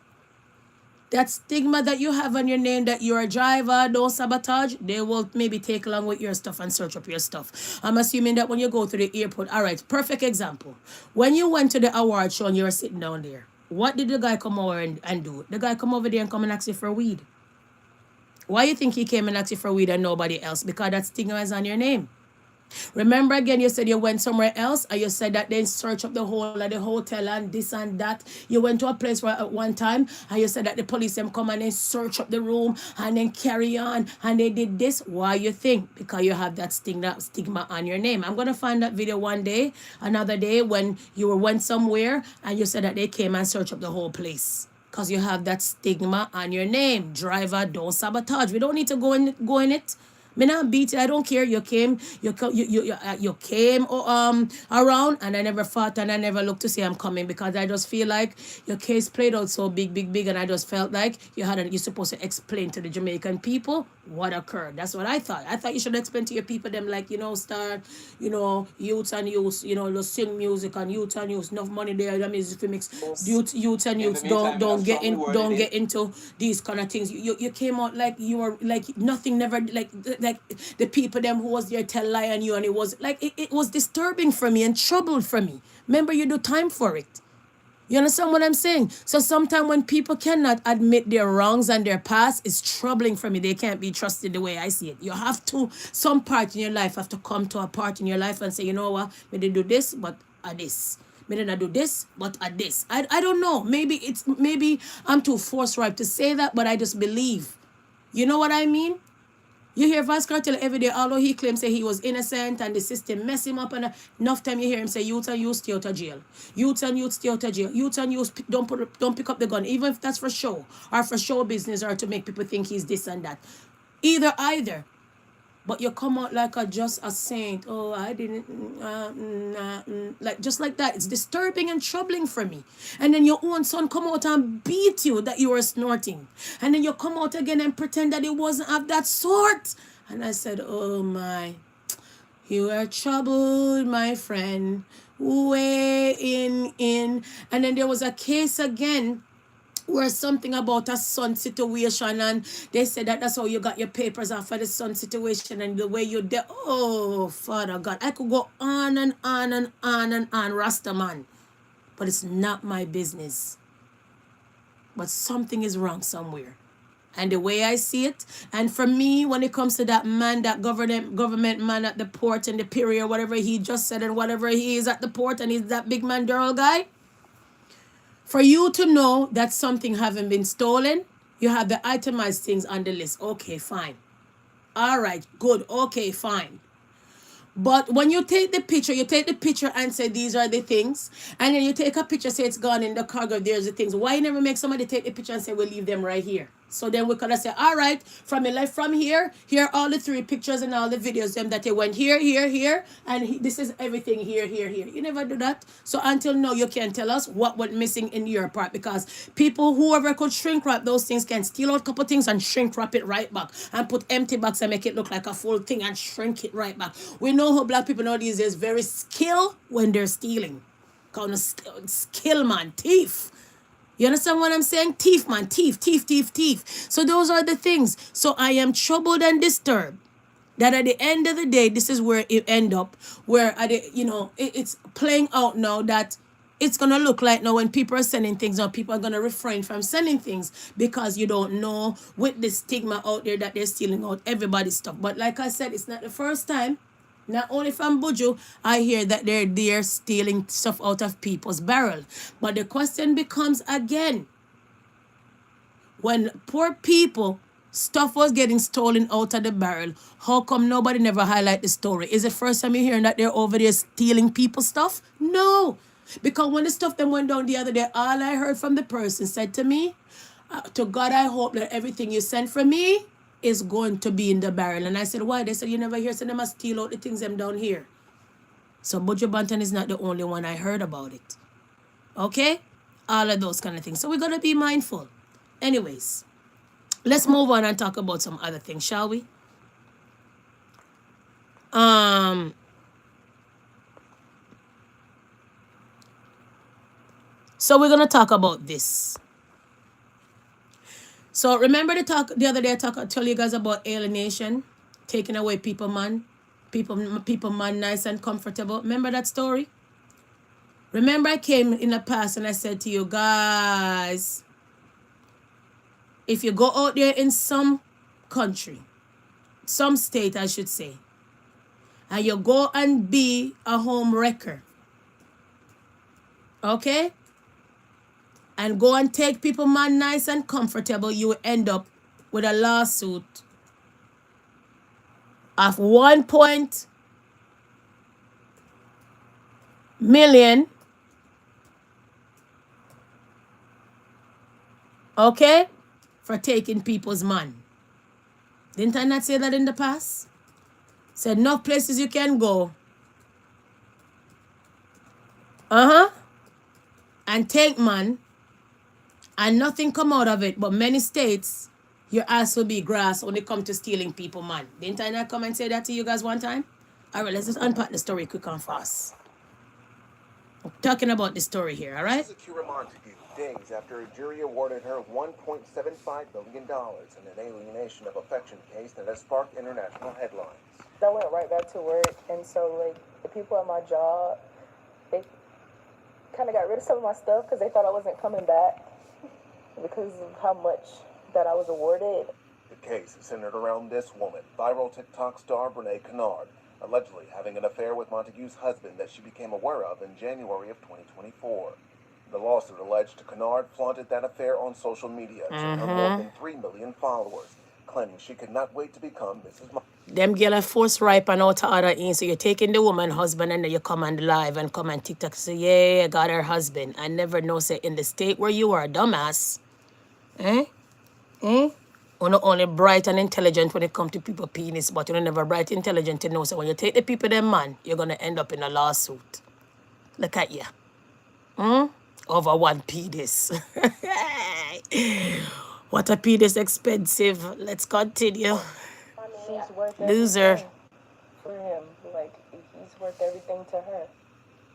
A: that you have on your name, that you're a driver, don't sabotage, they will maybe take along with your stuff and search up your stuff. I'm assuming that when you go to the airport, all right, perfect example. When you went to the award show and you were sitting down there, what did the guy come over and do? The guy come over there and come and ask you for weed. Why you think he came and asked you for weed and nobody else? Because that stigma is on your name. Remember again, you said you went somewhere else, and you said that they search up the whole of the hotel and this and that. You went to a place where at one time, and you said that the police them come and they search up the room and then carry on, and they did this. Why you think? Because you have that stigma on your name. I'm gonna find that video one day, another day, when you went somewhere and you said that they came and searched up the whole place. Because you have that stigma on your name. Driver, don't sabotage. We don't need to go in it. Me not beat you. I don't care. You came, you came around, and I never fought and I never looked to see I'm coming because I just feel like your case played out so big, and I just felt like you're supposed to explain to the Jamaican people what occurred. That's what I thought. I thought you should explain to your people them like start, youths and youths, just sing music and youth and youths, enough money there, the music we mix. Youths and
C: In the
A: youths
C: meantime, in a strongly worded
A: don't
C: in.
A: get into these kind of things. You came out like you were like nothing never like the people them who was there tell lie on you, and it was like it was disturbing for me and troubled for me. Remember, you do time for it. You understand what I'm saying? So sometimes when people cannot admit their wrongs and their past, it's troubling for me. They can't be trusted the way I see it. You have to, some part in your life have to come to a part in your life and say, you know what, me did do this, but I this. Me did not do this, but I this. I don't know. Maybe I'm too forthright to say that, but I just believe. You know what I mean? You hear Vance Cartel every day, although he claims that he was innocent and the system mess him up, and enough time you hear him say, youth and youth stay out of jail. Youth and youth stay out of jail. Youth and youth don't pick up the gun, even if that's for show, or for show business, or to make people think he's this and that. Either. But you come out like just a saint. Oh, I didn't, like just like that. It's disturbing and troubling for me. And then your own son come out and beat you that you were snorting. And then you come out again and pretend that it wasn't of that sort. And I said, oh my, you are troubled, my friend. Way in. And then there was a case again where something about a son situation, and they said that's how you got your papers off of the son situation, and the way you did. Oh, Father God, I could go on and on, Rasta man, but it's not my business. But something is wrong somewhere. And the way I see it, and for me, when it comes to that man, that government man at the port in the period, whatever he just said, and whatever he is at the port, and he's that big man Daryl guy, for you to know that something haven't been stolen, you have the itemized things on the list. Okay, fine. All right, good. Okay, fine. But when you take the picture and say these are the things, and then you take a picture, say it's gone in the cargo, there's the things. Why you never make somebody take the picture and say we'll leave them right here? So then we could have said, all right, from your life from here are all the 3 pictures and all the videos them that they went here, and this is everything here. You never do that. So until now, you can tell us what went missing in your part, because people, whoever could shrink wrap those things, can steal out a couple things and shrink wrap it right back and put empty box and make it look like a full thing and shrink it right back. We know how black people nowadays is very skilled when they're stealing. Kind of skill, man, thief. You understand what I'm saying? Thief, man, thief. So those are the things. So I am troubled and disturbed that at the end of the day, this is where it end up, where it's playing out now that it's going to look like now when people are sending things, now people are going to refrain from sending things because you don't know, with the stigma out there that they're stealing out everybody's stuff. But like I said, it's not the first time. Not only from Buju, I hear that they're stealing stuff out of people's barrel. But the question becomes again, when poor people, stuff was getting stolen out of the barrel, how come nobody never highlight the story? Is it first time you're hearing that they're over there stealing people's stuff? No. Because when the stuff then went down the other day, all I heard from the person said to me, to God, I hope that everything you sent for me is going to be in the barrel. And I said, why? They said, you never hear, so they must steal out the things them down here. So Buju Banton is not the only one I heard about it. Okay? All of those kind of things. So we got to be mindful. Anyways, let's move on and talk about some other things, shall we? So we're going to talk about this. So remember the other day I tell you guys about alienation, taking away people man nice and comfortable. Remember that story? Remember I came in the past and I said to you guys, if you go out there in some country, some state I should say, and you go and be a home wrecker, okay? And go and take people man nice and comfortable, you will end up with a lawsuit of 1 million, okay, for taking people's man. Didn't I not say that in the past? Said no places you can go. And take man, and nothing come out of it. But many states, your ass will be grass when it come to stealing people, man. Didn't I not come and say that to you guys one time? All right, let's just unpack the story quick and fast. I'm talking about the story here, all right?
F: Akira Montague, days after a jury awarded her $1.75 billion in an alienation of affection case that has sparked international headlines.
B: I went right back to work, and so like the people at my job, they kind of got rid of some of my stuff because they thought I wasn't coming back because of how much that I was awarded.
F: The case is centered around this woman, viral TikTok star Brene Kennard, allegedly having an affair with Montague's husband that she became aware of in January of 2024. The lawsuit alleged Kennard flaunted that affair on social media to her more than 3 million followers, claiming she could not wait to become Mrs.
A: Them girl are force ripe and out to other in. So you're taking the woman husband and then you come on live and come on TikTok and say, yeah, I got her husband. I never know, say, in the state where you are, dumbass. You're not only bright and intelligent when it comes to people penis, but you're never bright intelligent to know. So when you take the people, them man, you're going to end up in a lawsuit. Look at you. Over one penis. What a penis expensive. Let's continue.
B: She's worth
A: Loser.
B: everything for him. Like, he's worth everything to her.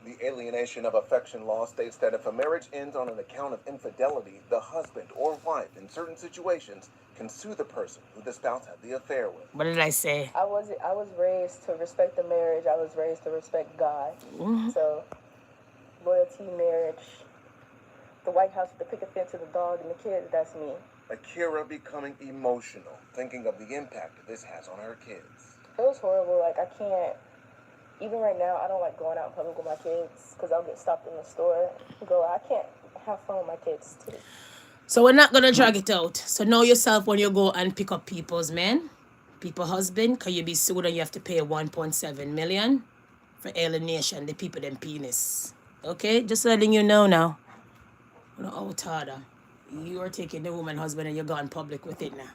F: The alienation of affection law states that if a marriage ends on an account of infidelity, the husband or wife in certain situations can sue the person who the spouse had the affair with.
A: What did I say?
B: I was raised to respect the marriage. I was raised to respect God. So, loyalty, marriage, the White House with the picket fence of the dog and the kids, that's me.
F: Akira becoming emotional, thinking of the impact this has on her kids.
B: It was horrible. Like, I can't, even right now, I don't like going out in public with my kids because I'll get stopped in the store. I can't have fun with my kids too.
A: So we're not going to drag it out. So know yourself when you go and pick up people's men, people husband, because you be sued and you have to pay 1.7 million for alienation, the people them penis. Okay? Just letting you know now. No out harder. You are taking the woman husband and you're going public with it now.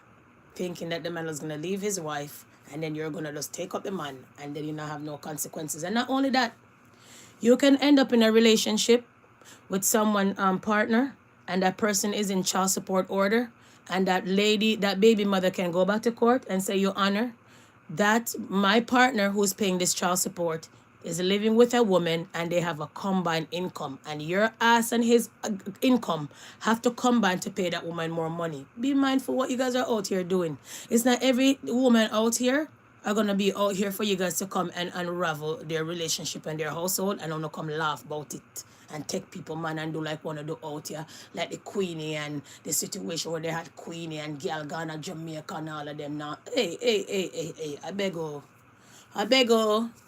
A: Thinking that the man was going to leave his wife and then you're going to just take up the man and then you not have no consequences. And not only that, you can end up in a relationship with someone partner and that person is in child support order and that baby mother can go back to court and say, Your Honor, that my partner who's paying this child support is living with a woman and they have a combined income and your ass and his income have to combine to pay that woman more money. Be mindful what you guys are out here doing. It's not every woman out here are going to be out here for you guys to come and unravel their relationship and their household and not come laugh about it and take people man and do like one of the out here like the Queenie and the situation where they had Queenie and Gal Ghana, Jamaica and all of them now. Hey, I beg you.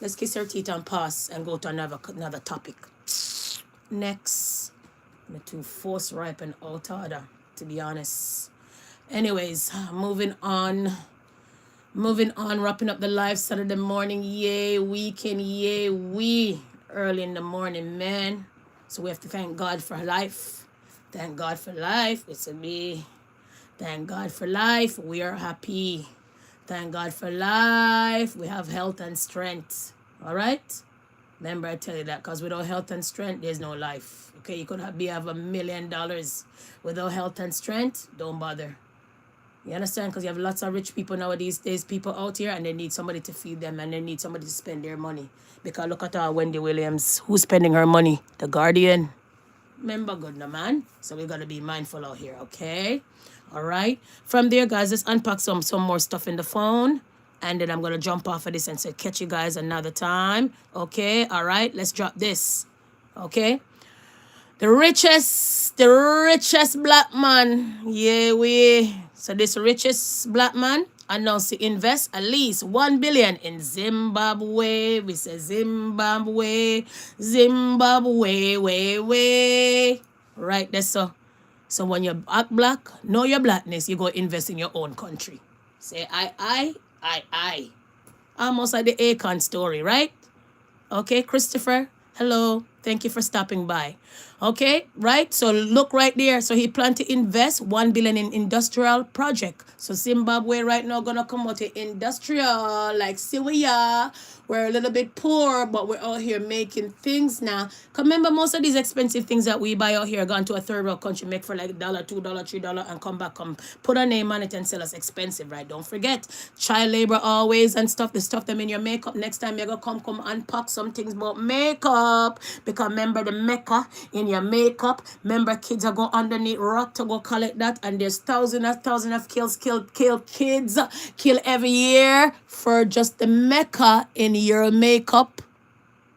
A: Let's kiss her teeth and pass and go to another topic. Next. I'm too force ripe and out order, to be honest. Anyways, moving on, wrapping up the live Saturday morning. Yay, weekend, yay, early in the morning, man. So we have to thank God for life. Thank God for life. It's a me. Thank God for life. We are happy. Thank God for life. We have health and strength. All right? Remember, I tell you that because without health and strength, there's no life. Okay, you could have $1 million. Without health and strength, don't bother. You understand? Because you have lots of rich people nowadays. There's people out here and they need somebody to feed them and they need somebody to spend their money. Because look at Wendy Williams. Who's spending her money? The Guardian. Remember, good, no, man? So we got to be mindful out here, okay? All right. From there, guys, let's unpack some more stuff in the phone. And then I'm going to jump off of this and say, catch you guys another time. Okay. All right. Let's drop this. Okay. The richest black man. Yeah, So this richest black man announced to invest at least $1 billion in Zimbabwe. We say Zimbabwe. Way. Right there, so. So when you act black, know your blackness, you go invest in your own country. Say I. Almost like the Akon story, right? Okay, Christopher, hello. Thank you for stopping by. Okay, right? So look right there. So he planned to invest 1 billion in industrial project. So Zimbabwe right now gonna come out to industrial like Syria. We're a little bit poor, but we're out here making things now. 'Cause remember, most of these expensive things that we buy out here gone to a third world country, make for like $1, $2, $3, and come back, come put a name on it and sell us expensive, right? Don't forget, child labor always and stuff. The stuff them in your makeup. Next time you go come unpack some things about makeup, because remember the mecca in your makeup. Remember, kids are go underneath rock to go collect that, and there's thousands of kill kids kill every year for just the mecca in your makeup.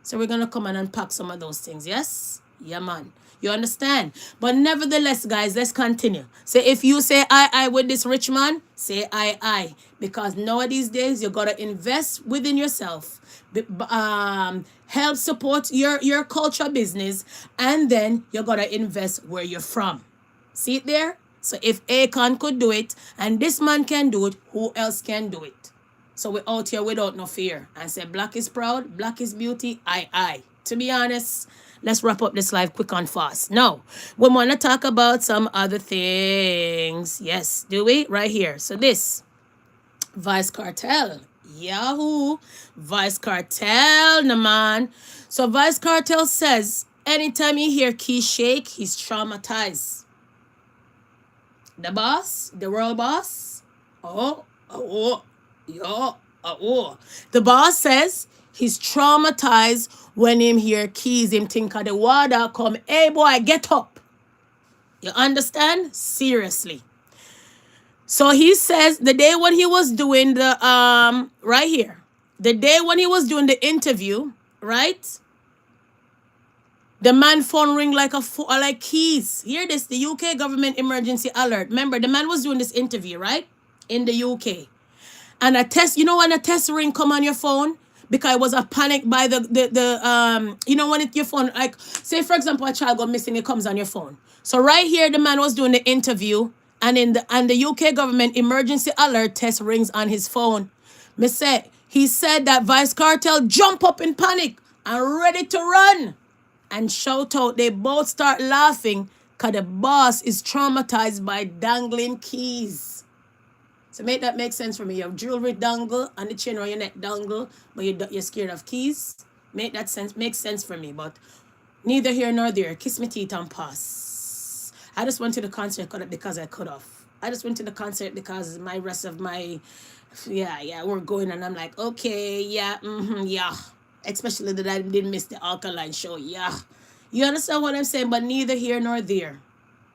A: So we're gonna come and unpack some of those things. Yes, yeah, man. You understand? But nevertheless, guys, let's continue. So if you say I with this rich man, say I. Because nowadays days you gotta invest within yourself. Help support your culture business, and then you gotta invest where you're from. See it there? So if Akon could do it and this man can do it, who else can do it? So we're out here without no fear. And say black is proud, black is beauty, I. To be honest, let's wrap up this live quick and fast. Now, we want to talk about some other things. Yes, do we? Right here. So this, Vice Cartel. Yahoo. Vice Cartel, no man. So Vice Cartel says, anytime you hear Key shake, he's traumatized. The boss, the world boss. The boss says he's traumatized when him hear keys, him think of the water come, hey boy, get up. You understand? Seriously. So he says the day when he was doing the right here, the day when he was doing the interview, right? The man phone ring like like keys. Hear this, the UK government emergency alert. Remember, the man was doing this interview, right? In the UK. And a test, you know when a test ring come on your phone? Because it was a panic by you know when your phone, like, say for example, a child go missing, it comes on your phone. So right here, the man was doing the interview, and the UK government emergency alert test rings on his phone. He said that Vice Cartel jump up in panic and ready to run and shout out. They both start laughing because the boss is traumatized by dangling keys. So make that make sense for me. You have jewelry dangle and the chain around your neck dangle, but you're scared of keys. Make sense for me, but neither here nor there. Kiss me teeth and pass. I just went to the concert because I cut off. I just went to the concert because my rest of my, we're going, and I'm like, okay, yeah. Especially that I didn't miss the Alkaline show, yeah. You understand what I'm saying? But neither here nor there.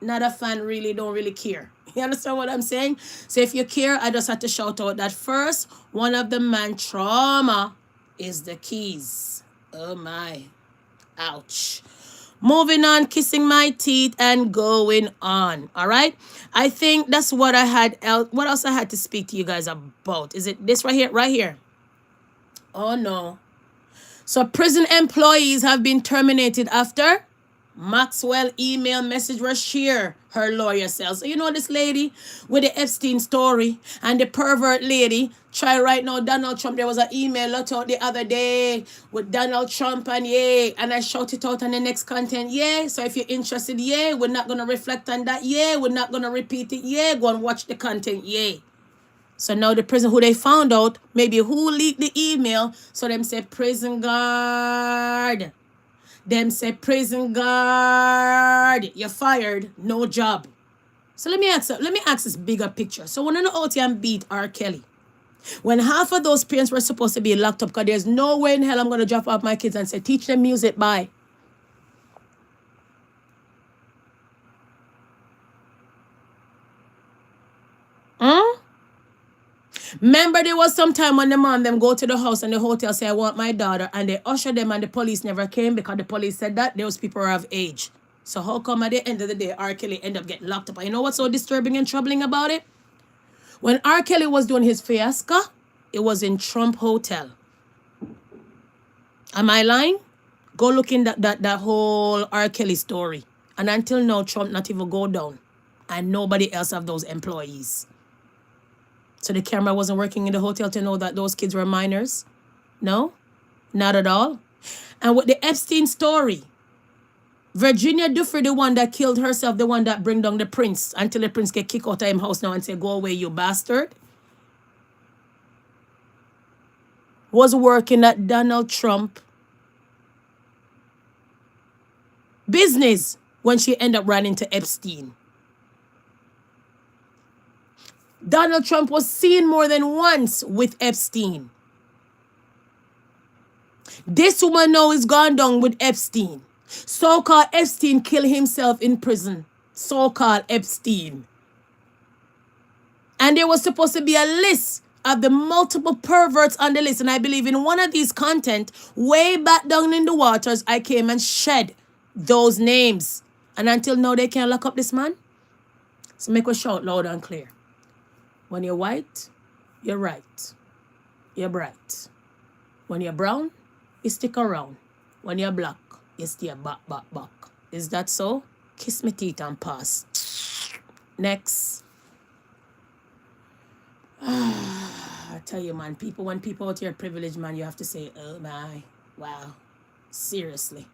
A: Not a fan, really, don't really care. You understand what I'm saying? So if you care, I just have to shout out that first, one of the man trauma is the keys. Oh my. Ouch. Moving on, kissing my teeth and going on. All right. I think that's what I had. What else I had to speak to you guys about? Is it this right here? Right here. Oh no. So prison employees have been terminated after Maxwell email message was shared, her lawyer says. So you know this lady with the Epstein story and the pervert lady. Try right now Donald Trump. There was an email let out the other day with Donald Trump and and I shout it out on the next content. So if you're interested, we're not going to reflect on that. We're not going to repeat it. Go and watch the content. So now the prison, who they found out, maybe who leaked the email. So them say prison guard. Them say prison guard. You're fired. No job. So let me ask this bigger picture. So when I know out here and beat R. Kelly, when half of those parents were supposed to be locked up, because there's no way in hell I'm going to drop off my kids and say, teach them music, bye. Remember there was some time when the mom them go to the house and the hotel say I want my daughter, and they usher them and the police never came because the police said that those people are of age. So how come at the end of the day R. Kelly end up getting locked up? And you know what's so disturbing and troubling about it? When R. Kelly was doing his fiasco, it was in Trump Hotel. Am I lying? Go look in that whole R. Kelly story. And until now, Trump not even go down. And nobody else have those employees. So the camera wasn't working in the hotel to know that those kids were minors? No, not at all. And with the Epstein story, Virginia Dufresne, the one that killed herself, the one that bring down the prince until the prince get kicked out of his house now and say, go away, you bastard, was working at Donald Trump business when she ended up running to Epstein. Donald Trump was seen more than once with Epstein. This woman now is gone down with Epstein. So-called Epstein killed himself in prison. So-called Epstein. And there was supposed to be a list of the multiple perverts on the list. And I believe in one of these content, way back down in the waters, I came and shed those names. And until now, they can't lock up this man. So make us shout loud and clear. When you're white, you're right. You're bright. When you're brown, you stick around. When you're black, you stay back. Is that so? Kiss me teeth and pass. Next. I tell you, man, when people out here privileged, man, you have to say, oh my, wow, seriously.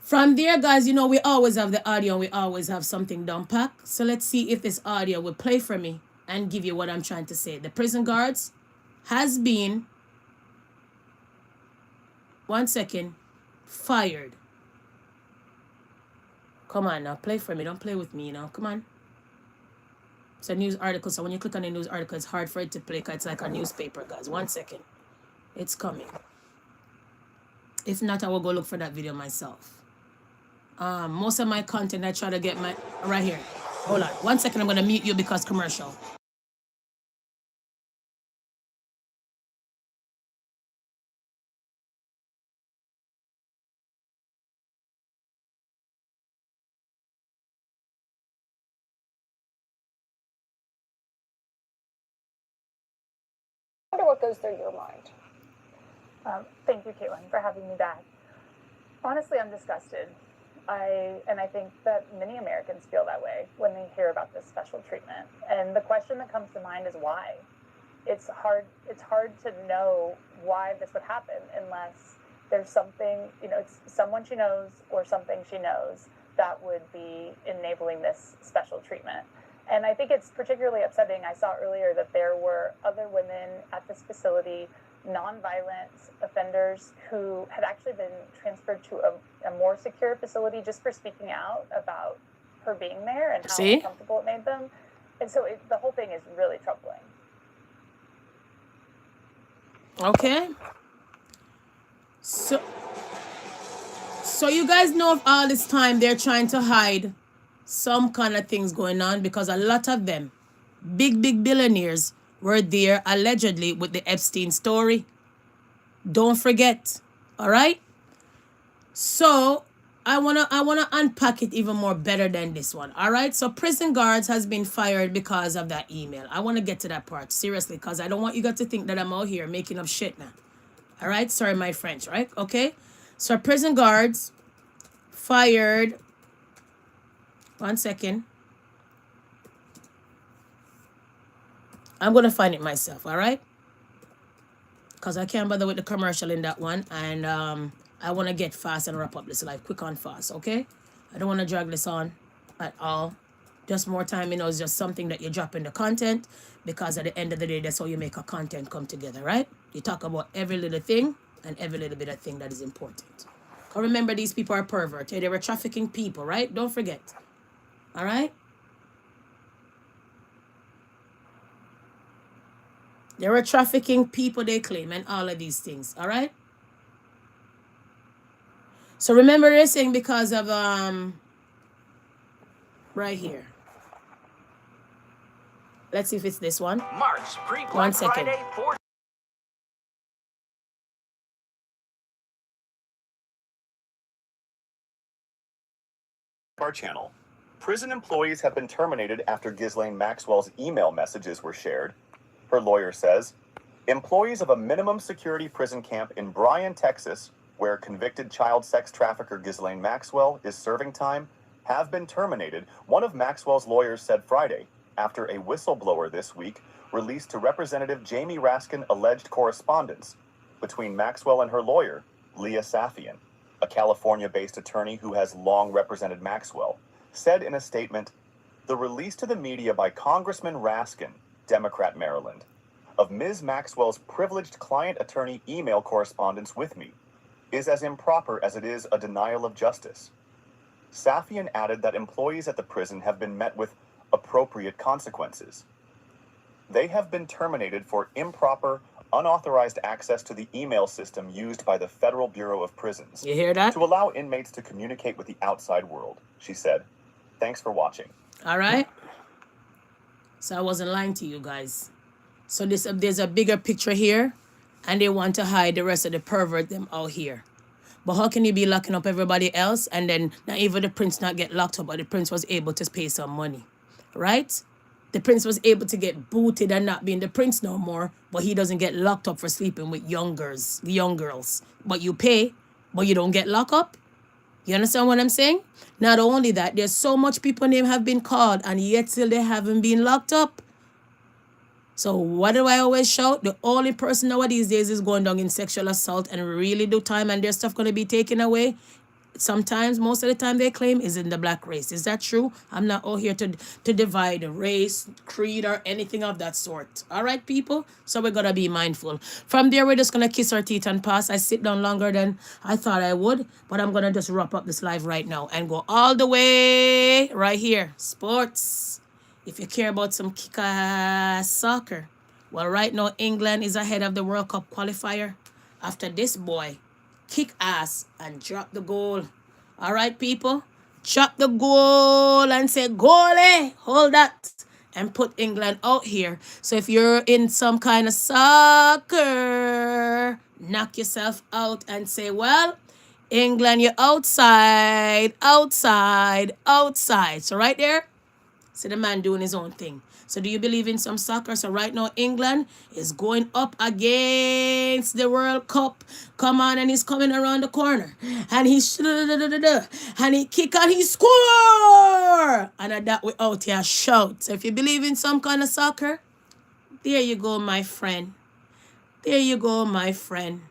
A: From there, guys, you know, we always have the audio and we always have something down pack. So let's see if this audio will play for me and give you what I'm trying to say. The prison guards has been, one second, fired. Come on now, play for me. Don't play with me, you know. Come on. It's a news article, so when you click on a news article, it's hard for it to play because it's like a newspaper, guys. 1 second. It's coming. If not, I will go look for that video myself. Most of my content, I try to get my... Right here. Hold on. 1 second, I'm going to mute you because commercial.
B: I wonder what goes through your mind.
G: Thank you, Caitlin, for having me back. Honestly, I'm disgusted. I think that many Americans feel that way when they hear about this special treatment. And the question that comes to mind is why? It's hard to know why this would happen unless there's something, you know, it's someone she knows or something she knows that would be enabling this special treatment. And I think it's particularly upsetting. I saw earlier that there were other women at this facility, nonviolent offenders, who had actually been transferred to a more secure facility just for speaking out about her being there and how uncomfortable it made them. And so the whole thing is really troubling.
A: Okay. So you guys know of all this time they're trying to hide some kind of things going on because a lot of them, big billionaires, were there allegedly with the Epstein story. Don't forget. All right? So I wanna unpack it even more better than this one. All right? So prison guards has been fired because of that email. I want to get to that part seriously because I don't want you guys to think that I'm out here making up shit now. All right? Sorry, my French, right? Okay? So prison guards fired. 1 second. I'm going to find it myself, all right? Because I can't bother with the commercial in that one. And I want to get fast and wrap up this live quick and fast, okay? I don't want to drag this on at all. Just more time, you know, it's just something that you drop in the content. Because at the end of the day, that's how you make a content come together, right? You talk about every little thing and every little bit of thing that is important. Because remember, these people are perverts. They were trafficking people, right? Don't forget. All right? They were trafficking people, they claim, and all of these things. All right? So remember, they're saying because of, right here. Let's see if it's this one.
H: March pre-Black
A: 1 second.
H: Friday, 4
I: Our channel. Prison employees have been terminated after Ghislaine Maxwell's email messages were shared. Her lawyer says, employees of a minimum security prison camp in Bryan, Texas, where convicted child sex trafficker Ghislaine Maxwell is serving time, have been terminated, one of Maxwell's lawyers said Friday, after a whistleblower this week released to Representative Jamie Raskin alleged correspondence between Maxwell and her lawyer, Leah Safian. a California-based attorney who has long represented Maxwell, said in a statement, "The release to the media by Congressman Raskin, Democrat Maryland, of Ms. Maxwell's privileged client attorney email correspondence with me is as improper as it is a denial of justice." Safian added that employees at the prison have been met with appropriate consequences. They have been terminated for improper, unauthorized access to the email system used by the Federal Bureau of Prisons.
A: You hear that?
I: To allow inmates to communicate with the outside world, she said. Thanks for watching.
A: All right. So I wasn't lying to you guys. So there's a bigger picture here, and they want to hide the rest of the pervert them out here. But how can you be locking up everybody else and then not even the prince not get locked up, but the prince was able to pay some money, right? The prince was able to get booted and not being the prince no more, but he doesn't get locked up for sleeping with young girls. But you pay, but you don't get locked up. You understand what I'm saying? Not only that, there's so much people name have been called and yet still they haven't been locked up. So what do I always shout? The only person nowadays days is going down in sexual assault and really do time and their stuff going to be taken away. Sometimes, most of the time they claim is in the black race. Is that true? I'm not all here to divide race, creed, or anything of that sort. All right, people? So we're going to be mindful. From there, we're just going to kiss our teeth and pass. I sit down longer than I thought I would, but I'm going to just wrap up this live right now and go all the way right here. Sports. If you care about some kick-ass soccer, well, right now, England is ahead of the World Cup qualifier after this boy kick ass and drop the goal. All right, people? Drop the goal and say, goalie, hold that. And put England out here. So if you're in some kind of soccer, knock yourself out and say, well, England, you're outside. So right there, see the man doing his own thing. So do you believe in some soccer? So right now, England is going up against the World Cup. Come on, and he's coming around the corner. And he's and he kick and he score. And at that we out here shout. So if you believe in some kind of soccer, there you go, my friend. There you go, my friend.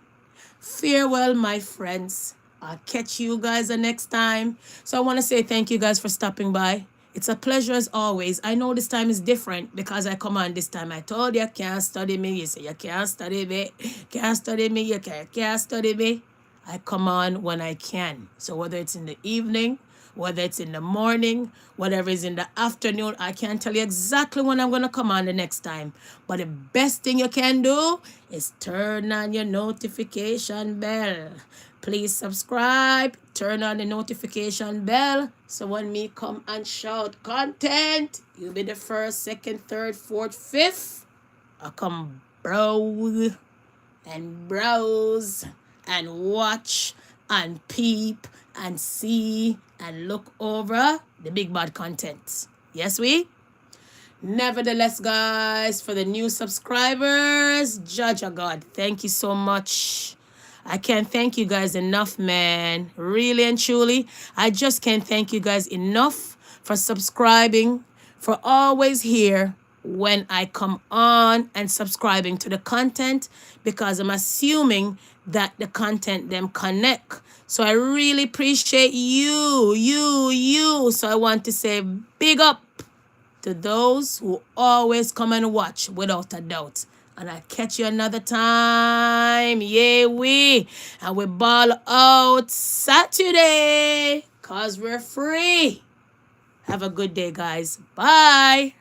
A: Farewell, my friends. I'll catch you guys the next time. So I want to say thank you guys for stopping by. It's a pleasure as always. I know this time is different because I come on this time. I told you can't study me. You say you can't study me. Can't study me. You can't study me. I come on when I can. So whether it's in the evening, whether it's in the morning, whatever is in the afternoon, I can't tell you exactly when I'm going to come on the next time. But the best thing you can do is turn on your notification bell. Please subscribe, turn on the notification bell, so when me come and shout content, you'll be the first, second, third, fourth, fifth. I come browse and watch and peep and see and look over the big bad content. Yes, we? Nevertheless, guys, for the new subscribers, Judge of God, thank you so much. I can't thank you guys enough, man. Really and truly. I just can't thank you guys enough for subscribing, for always here when I come on and subscribing to the content, because I'm assuming that the content them connect. So I really appreciate you. So I want to say big up to those who always come and watch without a doubt. And I'll catch you another time. Yeah, and we ball out Saturday because we're free. Have a good day, guys. Bye.